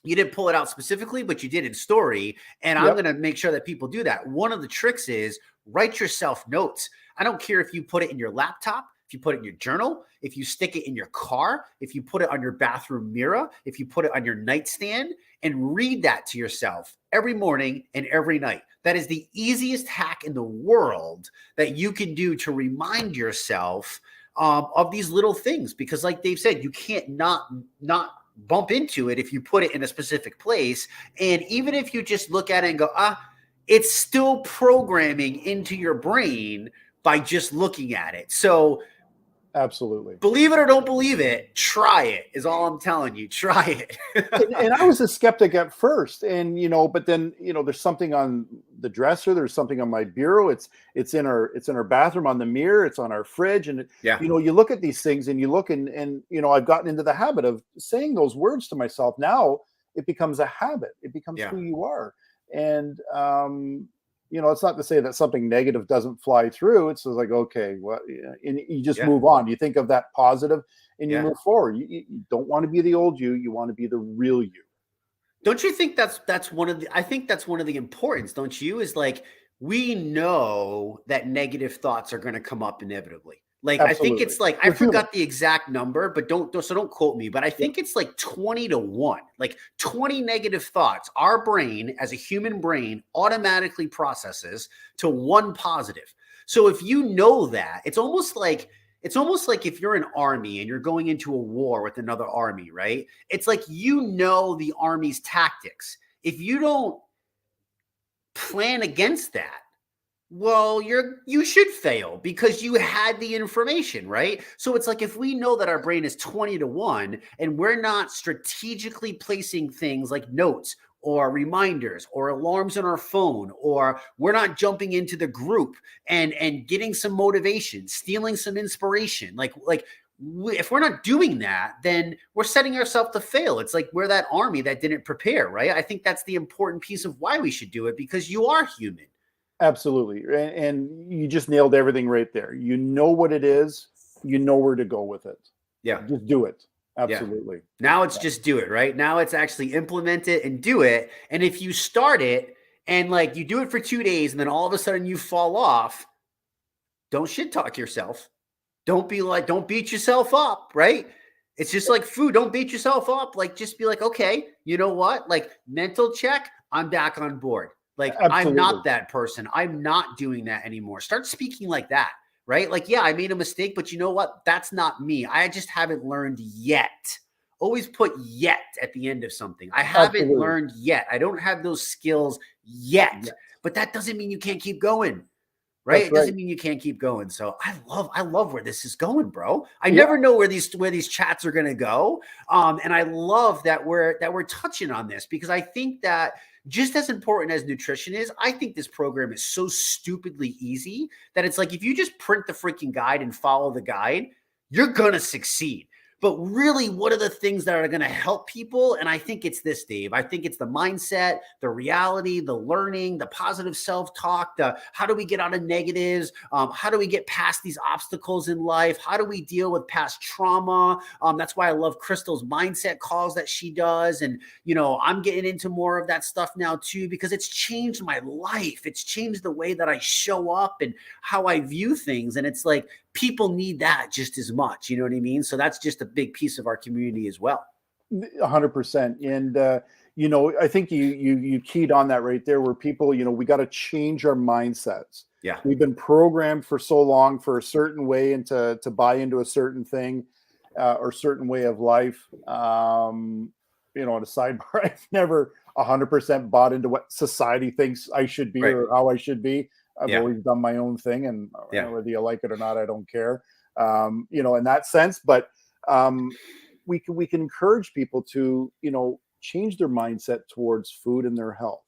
you didn't pull it out specifically, but you did in story. And I'm Yep. going to make sure that people do that. One of the tricks is write yourself notes. I don't care if you put it in your laptop, if you put it in your journal, if you stick it in your car, if you put it on your bathroom mirror, if you put it on your nightstand, and read that to yourself every morning and every night. That is the easiest hack in the world that you can do to remind yourself of these little things. Because like Dave said, you can't not bump into it if you put it in a specific place. And even if you just look at it and go, it's still programming into your brain by just looking at it. So Absolutely. believe it or don't believe it, try it is all I'm telling you. Try it. And I was a skeptic at first, and but then there's something on the dresser, there's something on my bureau, it's in our bathroom, on the mirror, it's on our fridge, and Yeah. you look at these things, and you look, and I've gotten into the habit of saying those words to myself. Now it becomes a habit, it becomes Yeah. who you are. And it's not to say that something negative doesn't fly through. It's just like, okay, well, and you just Yeah. move on. You think of that positive, and you Yeah. move forward. You don't want to be the old you. You want to be the real you. Don't you think that's one of the I think that's one of the importance, don't you? Is like we know that negative thoughts are going to come up inevitably. Like I think Absolutely. it's like I We're human. forgot the exact number, but don't quote me, but I Yep. think it's like 20 to 1. Like 20 negative thoughts our brain as a human brain automatically processes to one positive. So if you know that, it's almost like if you're an army and you're going into a war with another army, right? It's like the army's tactics. If you don't plan against that, well, you should fail because you had the information, right? So it's like if we know that our brain is 20 to 1 and we're not strategically placing things like notes or reminders or alarms on our phone, or we're not jumping into the group and getting some motivation, stealing some inspiration, if we're not doing that, then we're setting ourselves to fail. It's like we're that army that didn't prepare, right? I think that's the important piece of why we should do it, because you are human. Absolutely. And you just nailed everything right there. You know what it is. you know where to go with it. Yeah. Just do it. Yeah. Absolutely. Now it's just do it, right? Now it's actually implement it and do it. And if you start it and like you do it for 2 days and then all of a sudden you fall off, don't shit talk yourself. Don't beat yourself up, right? It's just like food. Don't beat yourself up. Like, just be like, okay, you know what? Like, mental check, I'm back on board. Like, I'm Absolutely. not that person. I'm not doing that anymore. Start speaking like that, right? Like, yeah, I made a mistake, but you know what? That's not me. I just haven't learned yet. Always put yet at the end of something. I haven't Absolutely. learned yet. I don't have those skills yet, Yes. but that doesn't mean you can't keep going. Right? That's It doesn't right. mean you can't keep going. So I love where this is going, bro. I Yeah. never know where these chats are gonna go. And I love that we're touching on this, because I think that just as important as nutrition is, I think this program is so stupidly easy that it's like, if you just print the freaking guide and follow the guide, you're gonna succeed. But really, what are the things that are going to help people? And I think it's this, Dave. I think it's the mindset, the reality, the learning, the positive self-talk, the how do we get out of negatives? How do we get past these obstacles in life? How do we deal with past trauma? That's why I love Crystal's mindset calls that she does. And, you know, I'm getting into more of that stuff now too, because it's changed my life. It's changed the way that I show up and how I view things. And it's like, people need that just as much. You know what I mean? So that's just a big piece of our community as well. 100%. And you know, I think you keyed on that right there, where people, you know, we got to change our mindsets. Yeah. We've been programmed for so long for a certain way and to buy into a certain thing or certain way of life. You know, on a sidebar, I've never 100% bought into what society thinks I should be or how I should be. I've always done my own thing, and whether you like it or not, I don't care. You know, in that sense, but we can encourage people to, you know, change their mindset towards food and their health.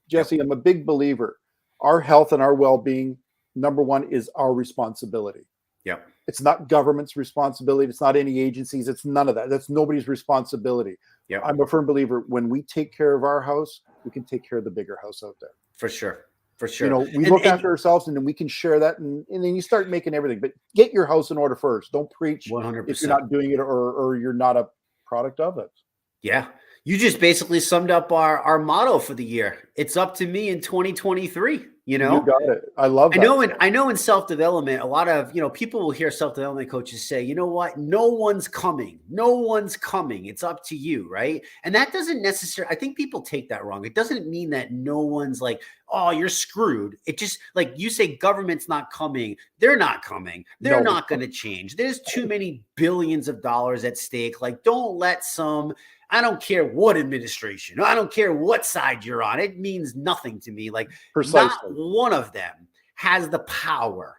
Jesse, I'm a big believer. Our health and our well-being, number one, is our responsibility. Yeah. It's not government's responsibility. It's not any agencies. It's none of that. That's nobody's responsibility. Yeah. I'm a firm believer. When we take care of our house, we can take care of the bigger house out there. For sure. For sure. You know, we look after ourselves, and then we can share that, and then you start making everything. But get your house in order first. Don't preach 100%. if you're not doing it or you're not a product of it. Yeah. You just basically summed up our motto for the year. It's up to me in 2023. You know, you got it. I love that. I know in self-development, a lot of, you know, people will hear self-development coaches say, you know what, no one's coming. No one's coming. It's up to you. Right. And that doesn't necessarily, I think people take that wrong. It doesn't mean that no one's like, oh, you're screwed. It just, like you say, government's not coming. They're not coming. They're not going to change. There's too many billions of dollars at stake. Like, don't let I don't care what administration, I don't care what side you're on. It means nothing to me. Like, Precisely. Not one of them has the power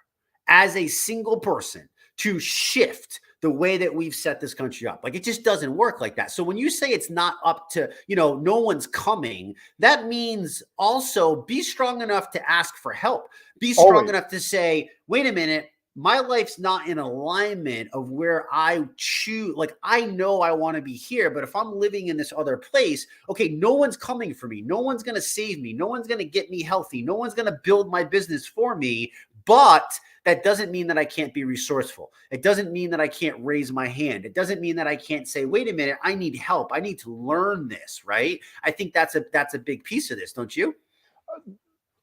as a single person to shift the way that we've set this country up. Like, it just doesn't work like that. So when you say it's not up to, you know, no one's coming, that means also be strong enough to ask for help. Be strong enough to say, wait a minute, my life's not in alignment of where I choose. Like, I know I want to be here, but if I'm living in this other place, okay, no one's coming for me. No one's going to save me. No one's going to get me healthy. No one's going to build my business for me. But that doesn't mean that I can't be resourceful. It doesn't mean that I can't raise my hand. It doesn't mean that I can't say, wait a minute, I need help. I need to learn this, right? I think that's a big piece of this, don't you?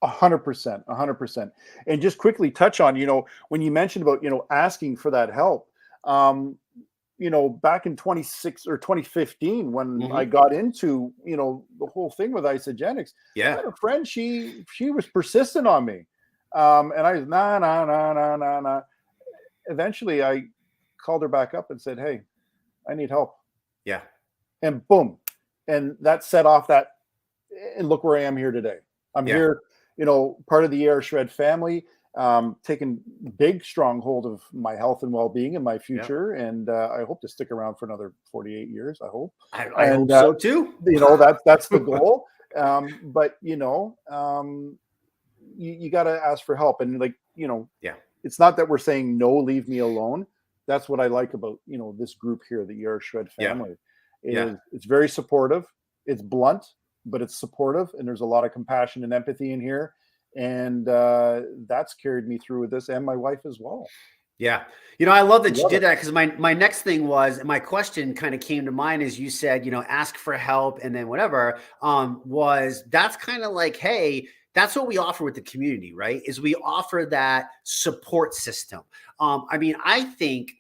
100%, 100%. And just quickly touch on, you know, when you mentioned about, you know, asking for that help, you know, back in 2015, when I got into, you know, the whole thing with isogenics, I had a friend, she was persistent on me. And I was, nah. Eventually I called her back up and said, hey, I need help. Yeah. And boom. And that set off that, and look where I am here today. I'm here, you know, part of the AR Shred family, taking big, strong hold of my health and well-being and my future. And I hope to stick around for another 48 years, I hope. I hope so too. You know, that's the goal. But, you know, you got to ask for help. And, like, you know, it's not that we're saying, no, leave me alone. That's what I like about, you know, this group here, the AR Shred family. It's very supportive. It's blunt, but it's supportive, and there's a lot of compassion and empathy in here. And that's carried me through with this, and my wife as well. Yeah. I love that you Love did it. that, because my next thing was, my question kind of came to mind as you said, ask for help and then whatever, was that's kind of like, hey, that's what we offer with the community, right? Is we offer that support system. I mean, I think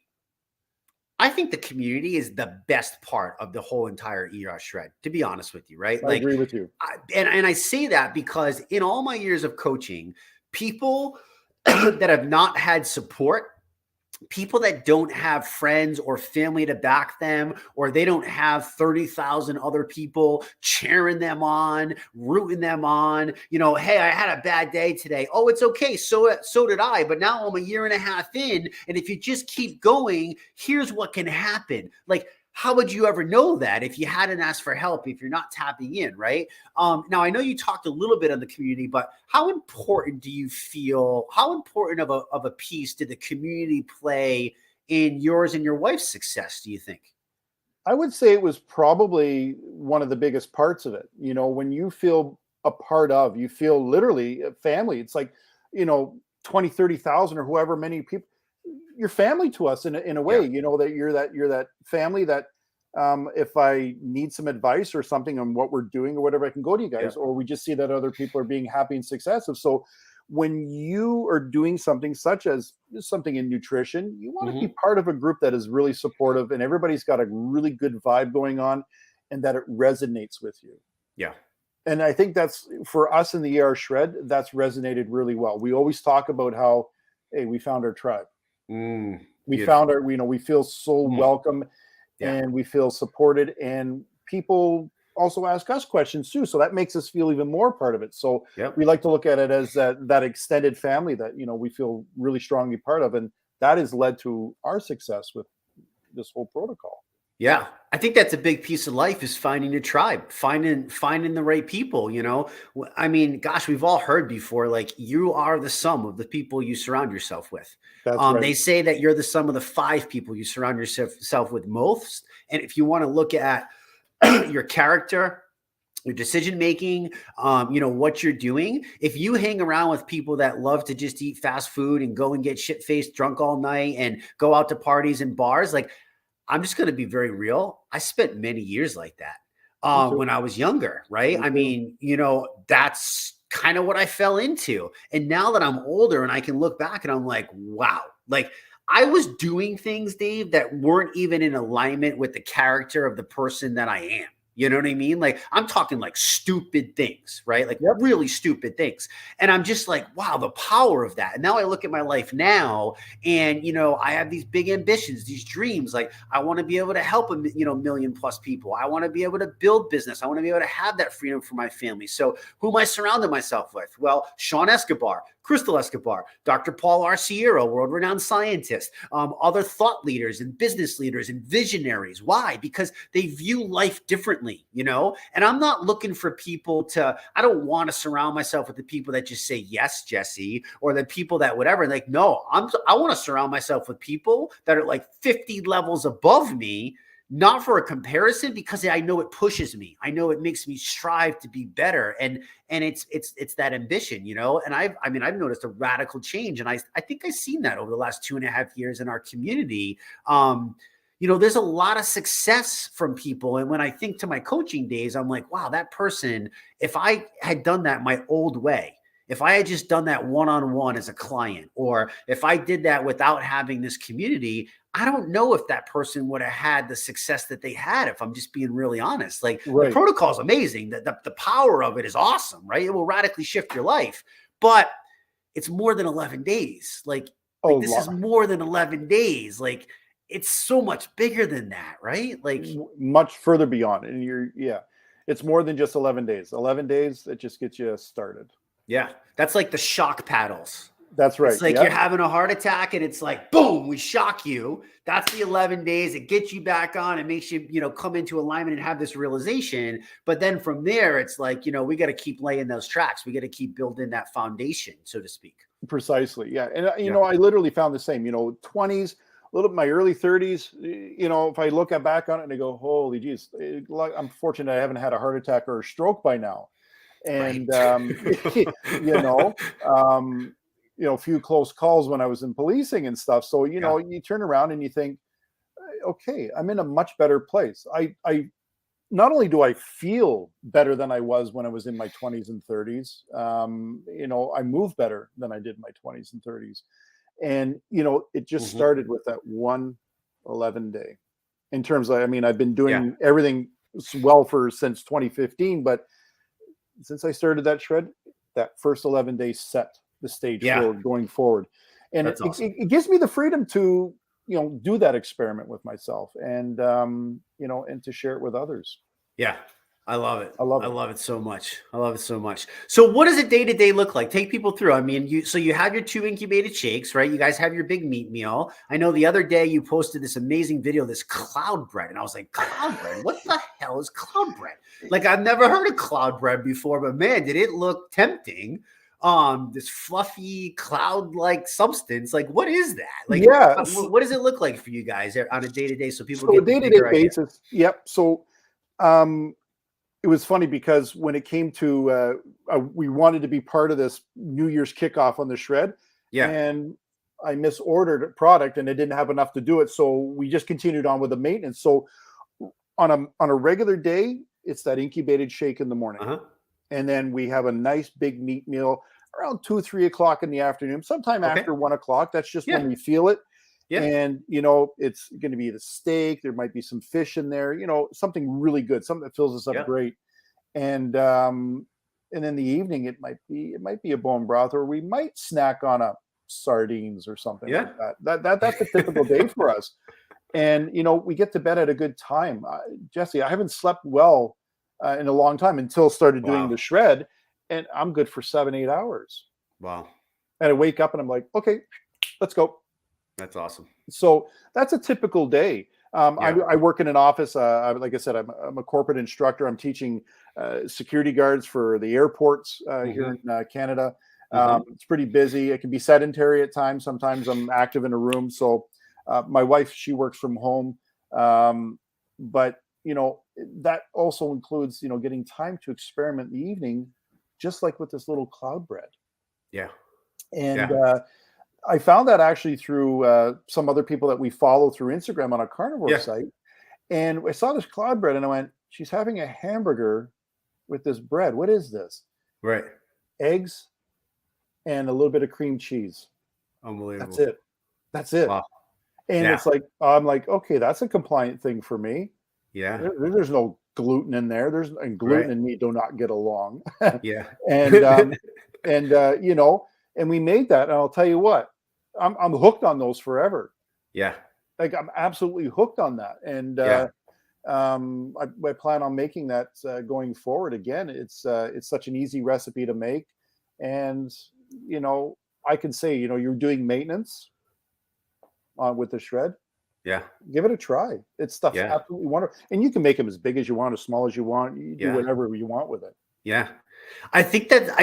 the community is the best part of the whole entire ER shred, to be honest with you, right? I Like, agree with you. and I say that because in all my years of coaching, people that have not had support, people that don't have friends or family to back them, or they don't have 30,000 other people cheering them on, rooting them on, hey, I had a bad day today. Oh, it's okay. So did I. But now I'm a year and a half in. And if you just keep going, here's what can happen. Like, how would you ever know that if you hadn't asked for help, if you're not tapping in, right? Now, I know you talked a little bit on the community, but how important do you feel, how important of a piece did the community play in yours and your wife's success, do you think? I would say it was probably one of the biggest parts of it. When you feel a part of, you feel literally a family. It's like, 20, 30,000 or whoever many people, you're family to us in a way, Yeah. that you're that family that, if I need some advice or something on what we're doing or whatever, I can go to you Yeah. guys, or we just see that other people are being happy and successful. So when you are doing something such as something in nutrition, you want to be Hmm. part of a group that is really supportive and everybody's got a really good vibe going on and that it resonates with you. Yeah. And I think that's for us in the ER shred, that's resonated really well. We always talk about how, hey, we found our tribe. We found Beautiful. our, we feel so Mm, welcome yeah. and we feel supported, and people also ask us questions too. So that makes us feel even more part of it. So Yep. we like to look at it as that extended family that, we feel really strongly part of. And that has led to our success with this whole protocol. Yeah, I think that's a big piece of life, is finding your tribe, finding the right people. I mean, gosh, we've all heard before, like, you are the sum of the people you surround yourself with. That's right. They say that you're the sum of the five people you surround yourself with most. And if you want to look at your character, your decision making, what you're doing. If you hang around with people that love to just eat fast food and go and get shit faced drunk all night and go out to parties and bars, like, I'm just going to be very real. I spent many years like that Me too. when I was younger, right? Me I too. mean, that's kind of what I fell into. And now that I'm older and I can look back and I'm like, wow, like, I was doing things, Dave, that weren't even in alignment with the character of the person that I am. You know what I mean? Like, I'm talking like stupid things, right? Like, Yep. really stupid things. And I'm just like, wow, the power of that. And now I look at my life now, and I have these big ambitions, these dreams. Like, I want to be able to help million plus people. I want to be able to build business. I want to be able to have that freedom for my family. So who am I surrounding myself with? Well, Sean Escobar, Crystal Escobar, Dr. Paul Arciero, world-renowned scientist, other thought leaders and business leaders and visionaries. Why? Because they view life differently, And I'm not looking for people to, I don't want to surround myself with the people that just say, yes, Jesse, or the people that whatever. Like, no, I want to surround myself with people that are like 50 levels above me, not for a comparison, because I know it pushes me. I know it makes me strive to be better. And it's that ambition, And I've noticed a radical change. And I think I've seen that over the last 2.5 years in our community. There's a lot of success from people. And when I think to my coaching days, I'm like, wow, that person, if I had done that my old way, if I had just done that one-on-one as a client, or if I did that without having this community, I don't know if that person would have had the success that they had, if I'm just being really honest. Like, the Right. protocol is amazing. The power of it is awesome, right? It will radically shift your life. But it's more than 11 days. Like, Oh, this is more than 11 days. Like, it's so much bigger than that, right? Like, much further beyond. And it's more than just 11 days. 11 days, it just gets you started. yeah, that's like the shock paddles. That's right. It's like Yeah. you're having a heart attack and it's like, boom, we shock you. That's the 11 days. It gets you back on. It makes you, come into alignment and have this realization. But then from there, it's like, we got to keep laying those tracks. We got to keep building that foundation, so to speak. Precisely. Yeah. And, Yeah. I literally found the same, 20s, a little bit my early 30s, if I look back on it and I go, holy geez, I'm fortunate I haven't had a heart attack or a stroke by now. Right. And, you know, um, a few close calls when I was in policing and stuff. So, Yeah. you turn around and you think, okay, I'm in a much better place. I not only do I feel better than I was when I was in my 20s and 30s, I move better than I did in my 20s and 30s. And, it just Mhm. started with that 111 day in terms of, I've been Yeah. doing everything well since 2015, but since I started that shred, that first 11 days set the stage Yeah. for going forward. And That's awesome. it gives me the freedom to, do that experiment with myself and, and to share it with others. Yeah. I love it. I love I it. love it so much. I love it so much. So what does a day-to-day look like? Take people through. I mean, you have your 2 incubated shakes, right? You guys have your big meat meal. I know the other day you posted this amazing video, this cloud bread, and I was like, cloud bread? What the hell is cloud bread? Like, I've never heard of cloud bread before, but man, did it look tempting. This fluffy cloud-like substance. Like, what is that? Like, Yeah. what does it look like for you guys on a day-to-day so people So a get the day-to-day bigger idea? basis. Yep. So, um, it was funny because when it came to, we wanted to be part of this New Year's kickoff on the shred, Yeah. and I misordered a product and I didn't have enough to do it. So we just continued on with the maintenance. So on a regular day, it's that incubated shake in the morning. Uh-huh. And then we have a nice big meat meal around 2-3 o'clock in the afternoon, sometime Okay. after 1 o'clock. That's just Yeah. when we feel it. Yeah. And, it's going to be the steak. There might be some fish in there, something really good, something that fills us up Yeah. great. And in the evening, it might be a bone broth, or we might snack on a sardines or something Yeah. like that. That's a typical day for us. And, we get to bed at a good time. Jesse, I haven't slept well in a long time until started doing Wow. the shred, and I'm good for 7-8 hours. Wow. And I wake up and I'm like, okay, let's go. That's awesome. So that's a typical day. Yeah. I work in an office. Like I said, I'm a corporate instructor. I'm teaching security guards for the airports here in Canada. It's pretty busy. It can be sedentary at times. Sometimes I'm active in a room. So my wife, she works from home. But, that also includes, getting time to experiment in the evening, just like with this little cloud bread. Yeah. And Yeah. I found that actually through some other people that we follow through Instagram on a carnivore Yeah. site. And I saw this cloud bread and I went, she's having a hamburger with this bread. What is this? Right. Eggs and a little bit of cream cheese. Unbelievable. That's it. Wow. And Yeah. it's like, I'm like, okay, that's a compliant thing for me. Yeah. There's no gluten in there. And gluten Right. and meat do not get along. Yeah. And and we made that. And I'll tell you what, I'm hooked on those forever. Yeah. Like I'm absolutely hooked on that. And Yeah. I plan on making that going forward. Again, it's such an easy recipe to make. And, I can say, you're doing maintenance with the shred. Yeah. Give it a try. It's stuff's Yeah. absolutely wonderful. And you can make them as big as you want, as small as you want. You do Yeah. whatever you want with it. Yeah. I think that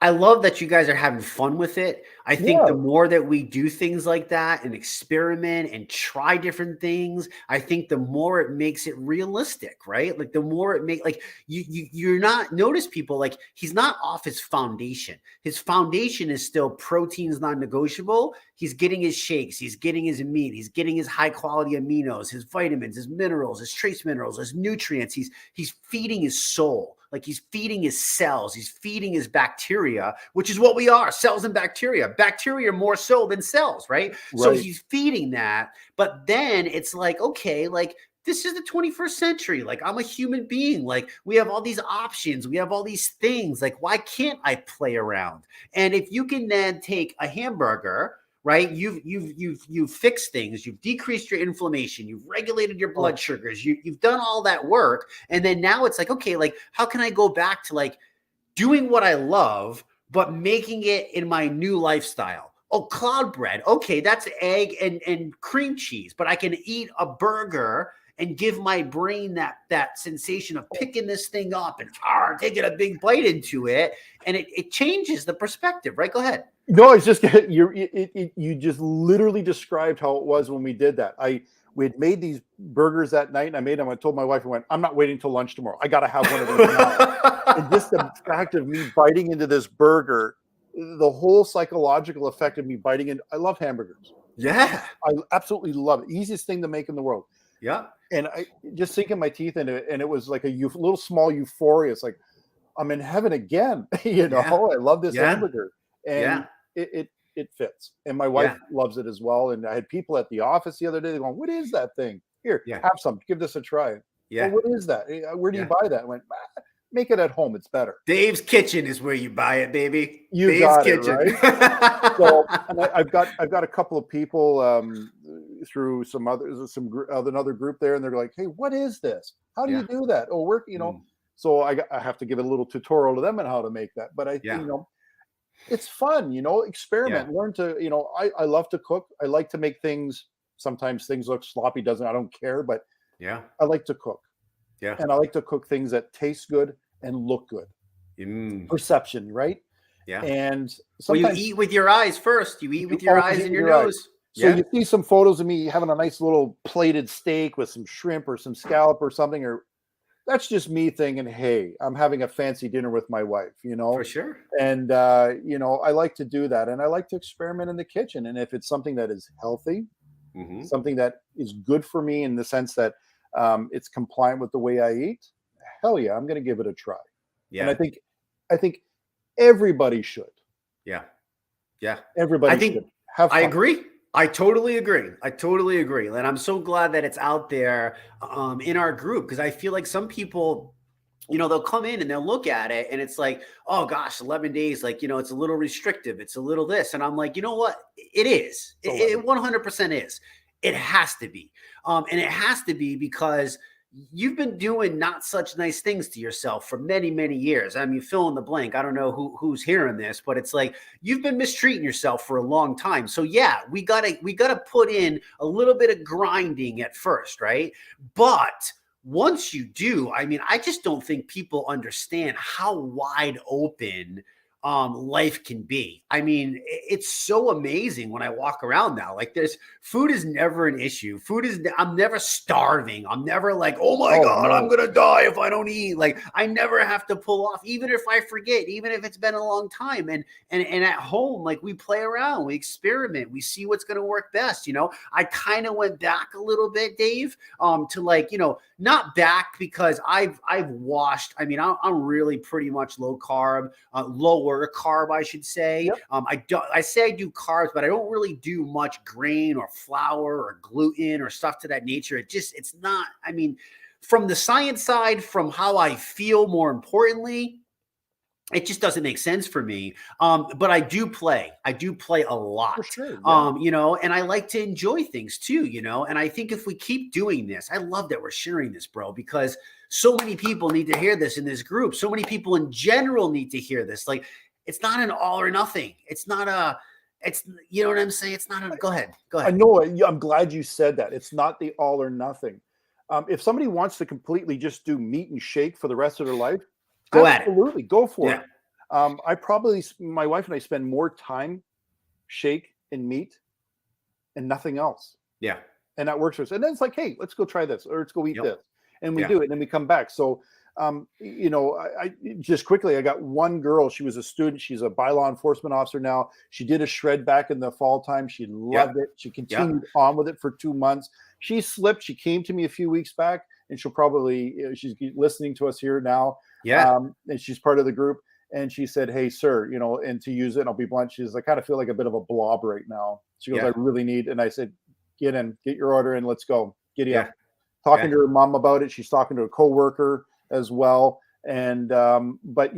I love that you guys are having fun with it. I think the Yeah. more that we do things like that and experiment and try different things, I think the more it makes it realistic, right? Like the more it make like you're not notice people like he's not off his foundation. His foundation is still proteins non-negotiable. He's getting his shakes, he's getting his meat, he's getting his high quality aminos, his vitamins, his minerals, his trace minerals, his nutrients. He's feeding his soul. Like he's feeding his cells, he's feeding his bacteria, which is what we are, cells and bacteria. Bacteria more so than cells, right? So he's feeding that. But then it's like, okay, like this is the 21st century. Like I'm a human being. Like we have all these options. We have all these things. Like why can't I play around? And if you can then take a hamburger, right? You've fixed things. You've decreased your inflammation. You've regulated your blood sugars. You've done all that work. And then now it's like, okay, like how can I go back to like doing what I love, but making it in my new lifestyle? Oh, cloud bread. Okay, that's egg and cream cheese, but I can eat a burger and give my brain that sensation of picking this thing up and taking a big bite into it. And it changes the perspective, right? Go ahead. No, it's just you just literally described how it was when we did that. We had made these burgers that night, and I made them. I told my wife, I went, I'm not waiting till lunch tomorrow. I got to have one of these now. And just the fact of me biting into this burger the whole psychological effect of me biting in. I love hamburgers. Yeah. I absolutely love it. Easiest thing to make in the world. Yeah. And I just sinking my teeth into it, and it was like a little small euphoria. It's like I'm in heaven again. Yeah. I love this Yeah. hamburger, and Yeah. it fits. And my wife Yeah. loves it as well. And I had people at the office the other day. They're going, "What is that thing? Here, Yeah. have some. Give this a try." Yeah. Well, what is that? Where do you buy that? I went, make it at home. It's better. Dave's Kitchen is where you buy it, baby. You Dave's got Kitchen. it, right? So, and I've got a couple of people through another group there, and they're like, "Hey, what is this? How do you do that?" Oh, So I have to give a little tutorial to them on how to make that. But it's fun, experiment, learn to, I love to cook. I like to make things. Sometimes things look sloppy, I don't care, but I like to cook. Yeah. And I like to cook things that taste good and look good. Perception, right? Yeah. And sometimes you eat with your eyes first. You eat with your eyes and your nose. So you see some photos of me having a nice little plated steak with some shrimp or some scallop or something, or that's just me thinking, hey, I'm having a fancy dinner with my wife, For sure. And, I like to do that. And I like to experiment in the kitchen. And if it's something that is healthy, something that is good for me in the sense that it's compliant with the way I eat, hell yeah, I'm going to give it a try. Yeah. And I think everybody should. Yeah. Yeah. Everybody should have fun. I agree. I totally agree. And I'm so glad that it's out there in our group, because I feel like some people, they'll come in and they'll look at it and it's like, oh gosh, 11 days, like, it's a little restrictive. It's a little this. And I'm like, you know what? It is. It 100% is. It has to be. And it has to be because you've been doing not such nice things to yourself for many, many years. I mean, fill in the blank. I don't know who's hearing this, but it's like you've been mistreating yourself for a long time. So yeah, we gotta put in a little bit of grinding at first, right? But once you do, I mean, I just don't think people understand how wide open life can be. I mean, it's so amazing when I walk around now. Like, food is never an issue. I'm never starving. I'm never like, oh my God, no. I'm gonna die if I don't eat. Like, I never have to pull off, even if I forget, even if it's been a long time. And at home, like, we play around, we experiment, we see what's gonna work best. I kind of went back a little bit, Dave, to like, not back because I've washed. I mean, I'm really pretty much low carb, lower carb, I should say. Yep. I say I do carbs, but I don't really do much grain or flour or gluten or stuff to that nature. It's not, I mean, from the science side, from how I feel, more importantly, it just doesn't make sense for me. But I do play a lot, for sure, yeah. And I like to enjoy things too, and I think if we keep doing this, I love that we're sharing this, bro, because so many people need to hear this in this group. So many people in general need to hear this. Like, it's not an all or nothing. It's not you know what I'm saying? It's not go ahead. I know. I'm glad you said that. It's not the all or nothing. If somebody wants to completely just do meat and shake for the rest of their life, absolutely go for it. My wife and I spend more time shake and meat and nothing else. Yeah. And that works for us. And then it's like, hey, let's go try this, or let's go eat this. And we do it, and then we come back. So, I just quickly, I got one girl. She was a student. She's a bylaw enforcement officer now. She did a shred back in the fall time. She loved it. She continued on with it for 2 months. She slipped. She came to me a few weeks back, and she'll probably, she's listening to us here now. Yeah. And she's part of the group. And she said, hey, sir, and to use it, and I'll be blunt, she's, I kind of feel like a bit of a blob right now. She goes, I really need, and I said, get your order in, let's go. Giddy up. Talking to her mom about it. She's talking to a coworker as well. And, but,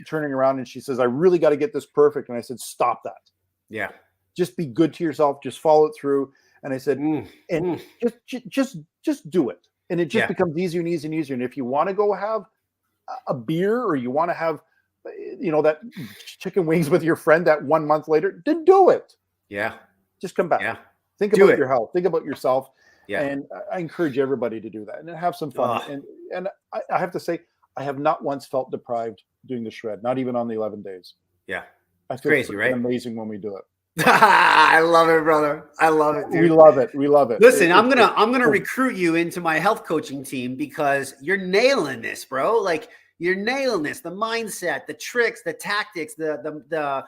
turning around and she says, I really got to get this perfect. And I said, stop that. Yeah. Just be good to yourself. Just follow it through. And I said, just do it. And it just becomes easier and easier and easier. And if you want to go have a beer, or you want to have, that chicken wings with your friend that 1 month later, then do it. Yeah. Just come back. Yeah. Think about your health. Think about yourself. Yeah. And I encourage everybody to do that and have some fun. And I have to say, I have not once felt deprived doing the shred, not even on the 11 days. Yeah. I feel crazy, right? Amazing when we do it. I love it, brother. I love it, dude. We love it. We love it. Listen, I'm gonna recruit you into my health coaching team because you're nailing this, bro. Like, You're nailing this. The mindset, the tricks, the tactics, the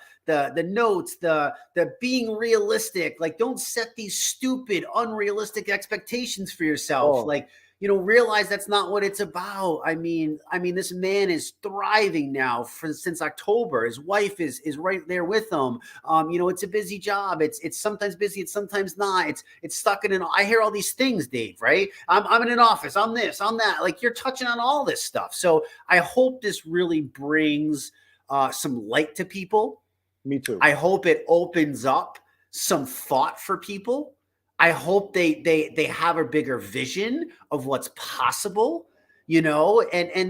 notes, the being realistic. Like, don't set these stupid, unrealistic expectations for yourself. Oh, Like, realize that's not what it's about. I mean, this man is thriving now since October. His wife is right there with him. It's a busy job. It's sometimes busy. It's sometimes not. It's stuck in I hear all these things, Dave, right? I'm in an office. I'm this, I'm that. Like, you're touching on all this stuff. So I hope this really brings some light to people. me too. I hope it opens up some thought for people. I hope they have a bigger vision of what's possible, and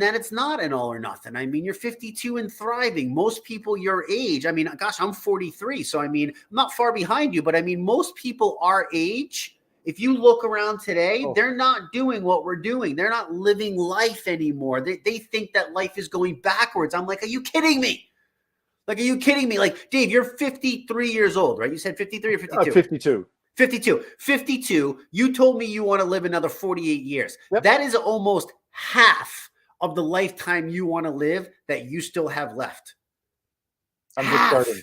that it's not an all or nothing. I mean, you're 52 and thriving. Most people your age, I mean, gosh, I'm 43. So, I mean, I'm not far behind you, but I mean, most people our age, if you look around today, they're not doing what we're doing. They're not living life anymore. They think that life is going backwards. I'm like, are you kidding me? Like, are you kidding me? Like, Dave, you're 53 years old, right? You said 53 or 52? 52. 52. You told me you want to live another 48 years. Yep. That is almost half of the lifetime you want to live that you still have left. I'm just starting.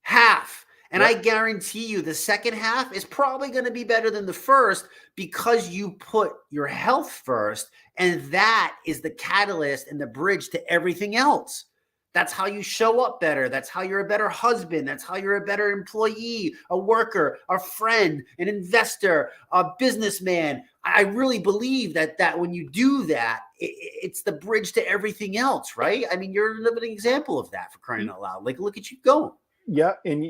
Half. And Yep. I guarantee you the second half is probably going to be better than the first because you put your health first. And that is the catalyst and the bridge to everything else. That's how you show up better. That's how you're a better husband. That's how you're a better employee, a worker, a friend, an investor, a businessman. I really believe that when you do that, it's the bridge to everything else, right? I mean, you're a living example of that, for crying out loud. Like, look at you go. Yeah, and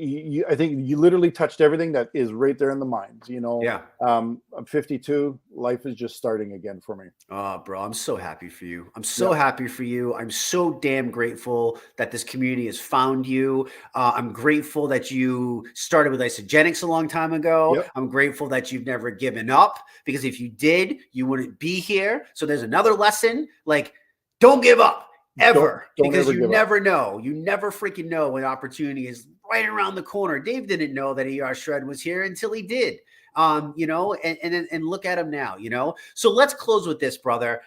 I think you literally touched everything that is right there in the minds. Yeah. I'm 52. Life is just starting again for me. Oh, bro, I'm so happy for you. I'm so happy for you. I'm so damn grateful that this community has found you. I'm grateful that you started with Isogenics a long time ago. Yep. I'm grateful that you've never given up, because if you did, you wouldn't be here. So there's another lesson. Like, don't give up. Ever. Don't Because ever you never up. know. You never freaking know when opportunity is right around the corner. Dave didn't know that Shred was here until he did. And look at him now, So let's close with this, brother.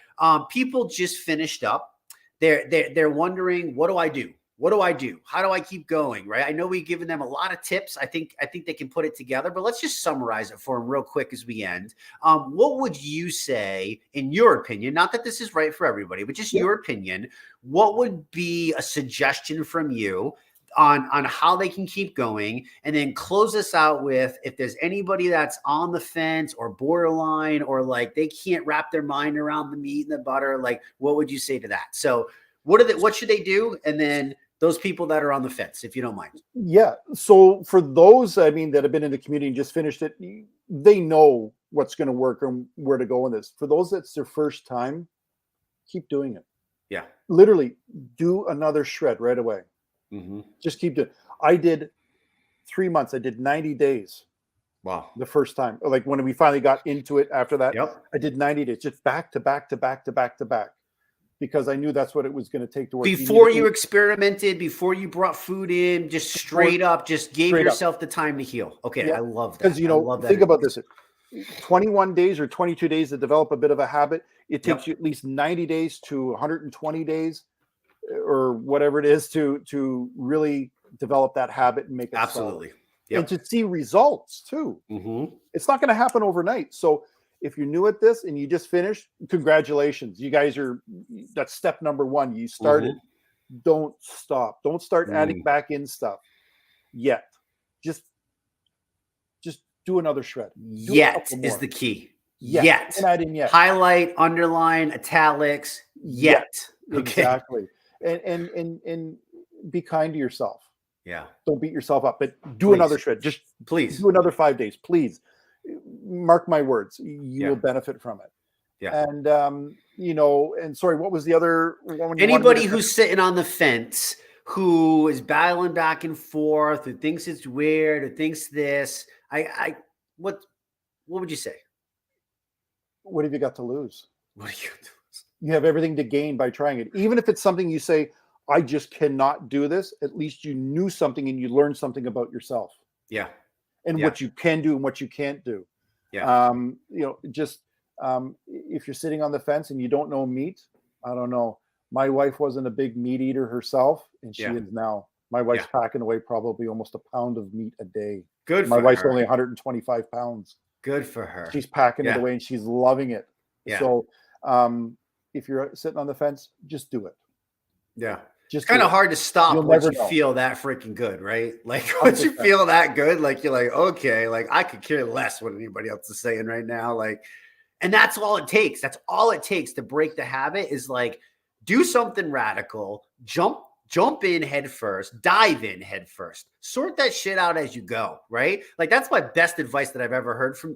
People just finished up. They're wondering, what do I do? What do I do? How do I keep going? Right. I know we've given them a lot of tips. I think they can put it together, but let's just summarize it for them real quick as we end. What would you say, in your opinion, not that this is right for everybody, but just your opinion, what would be a suggestion from you on how they can keep going? And then close this out with, if there's anybody that's on the fence or borderline, or like they can't wrap their mind around the meat and the butter, like, what would you say to that? So what should they do? And then those people that are on the fence, if you don't mind. Yeah. So for those, I mean, that have been in the community and just finished it, they know what's going to work and where to go in this. For those that's their first time, keep doing it. Yeah. Literally do another shred right away. Mm-hmm. Just keep doing it. I did 3 months. I did 90 days. Wow. The first time. Like when we finally got into it after that, I did 90 days, just back to back to back to back to back. Because I knew that's what it was going to take to work. Before you experimented, before you brought food in, just straight up, just gave yourself the time to heal. Okay, yeah. I love that. Because, think about this. 21 days or 22 days to develop a bit of a habit. It takes you at least 90 days to 120 days or whatever it is to really develop that habit and make it absolutely. And to see results too. Mm-hmm. It's not going to happen overnight. So if you're new at this and you just finished, congratulations. You guys that's step number one. You started. Mm-hmm. Don't stop. Don't start adding back in stuff yet. Just do another shred. Yet is the key. Yet. And add in yet. Highlight, underline, italics, yet. Okay. Exactly. And be kind to yourself. Yeah. Don't beat yourself up, but do another shred. Just please do another 5 days. Please. Mark my words, you will benefit from it. Yeah. And and sorry, what was the other one? Anybody who's sitting on the fence, who is battling back and forth, who thinks it's weird, who thinks this, what would you say? What have you got to lose? What do you do? You have everything to gain by trying it. Even if it's something you say, I just cannot do this, at least you knew something and you learned something about yourself. Yeah. And what you can do and what you can't do. Yeah. If you're sitting on the fence and you don't know meat, I don't know. My wife wasn't a big meat eater herself, and she Yeah. is now. My wife's Yeah. packing away probably almost a pound of meat a day. Good My for wife's her. only 125 pounds. Good for her. She's packing it Yeah. away and she's loving it. Yeah. So if you're sitting on the fence, just do it. Yeah. It's Just kind do of it. hard to stop You'll once never you know. feel that freaking good, right? Like once you 100%. feel that good, like you're like, okay, like I could care less what anybody else is saying right now. Like, and that's all it takes. That's all it takes to break the habit is like do something radical, jump in head first, dive in head first, sort that shit out as you go, right? Like that's my best advice that I've ever heard from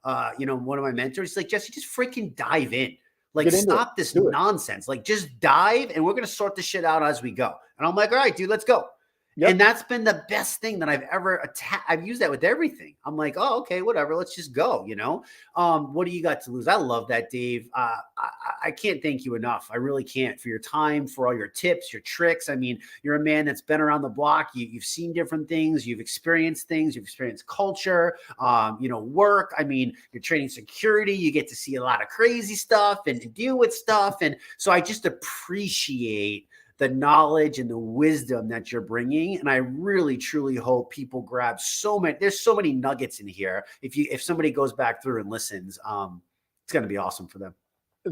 one of my mentors. He's like, Jesse, just freaking dive in. Like, Get into it. stop this Do it. nonsense. Like, just dive and we're going to sort the shit out as we go. And I'm like, all right, dude, let's go. Yep. And that's been the best thing that I've ever I've used that with everything. I'm like, oh, okay, whatever. Let's just go, What do you got to lose? I love that, Dave. I can't thank you enough. I really can't for your time, for all your tips, your tricks. I mean, you're a man that's been around the block. You've seen different things. You've experienced things. You've experienced culture, work. I mean, you're training security. You get to see a lot of crazy stuff and deal with stuff. And so I just appreciate the knowledge and the wisdom that you're bringing. And I really, truly hope people grab there's so many nuggets in here. If somebody goes back through and listens, it's going to be awesome for them.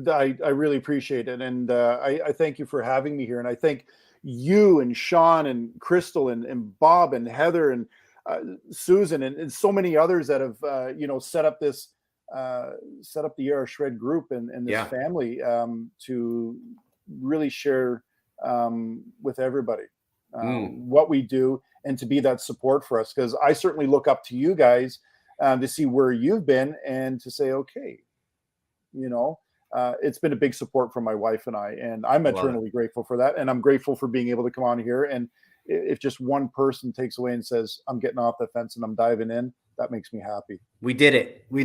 I really appreciate it. And I thank you for having me here. And I thank you and Sean and Crystal and Bob and Heather and Susan and so many others that have, set up the ER Shred group and this family to really share with everybody what we do and to be that support for us. Because I certainly look up to you guys to see where you've been and to say, okay, it's been a big support from my wife and I'm eternally grateful for that. And I'm grateful for being able to come on here. And if just one person takes away and says, I'm getting off the fence and I'm diving in, that makes me happy. We did it. We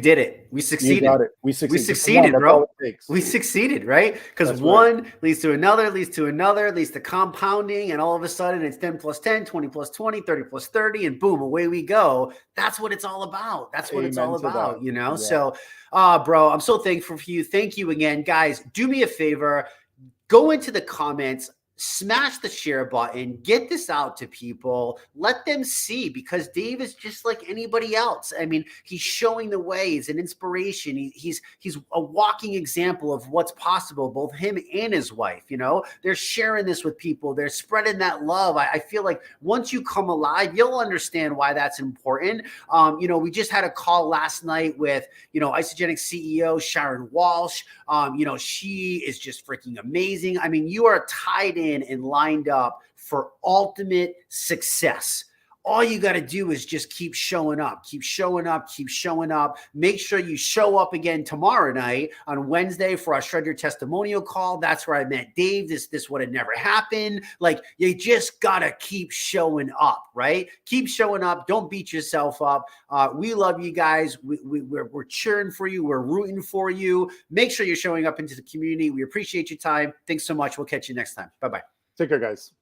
succeeded. You got it. We succeeded, bro. We succeeded, right? Because one leads to another, leads to compounding. And all of a sudden it's 10 plus 10, 20 plus 20, 30 plus 30, and boom, away we go. That's what it's all about. That's what it's all about, Yeah. So, bro, I'm so thankful for you. Thank you again. Guys, do me a favor. Go into the comments. Smash the share button, get this out to people, let them see, because Dave is just like anybody else. I mean, he's showing the way. He's an inspiration. He's a walking example of what's possible, both him and his wife. They're sharing this with people. They're spreading that love. I feel like once you come alive, you'll understand why that's important. We just had a call last night with, Isogenic CEO Sharon Walsh. She is just freaking amazing. I mean, you are tied in and lined up for ultimate success. All you got to do is just keep showing up. Make sure you show up again tomorrow night on Wednesday for our Shred Your Testimonial call. That's where I met Dave. This would have never happened. Like, you just got to keep showing up, right? Keep showing up. Don't beat yourself up. We love you guys. We're cheering for you. We're rooting for you. Make sure you're showing up into the community. We appreciate your time. Thanks so much. We'll catch you next time. Bye-bye. Take care, guys.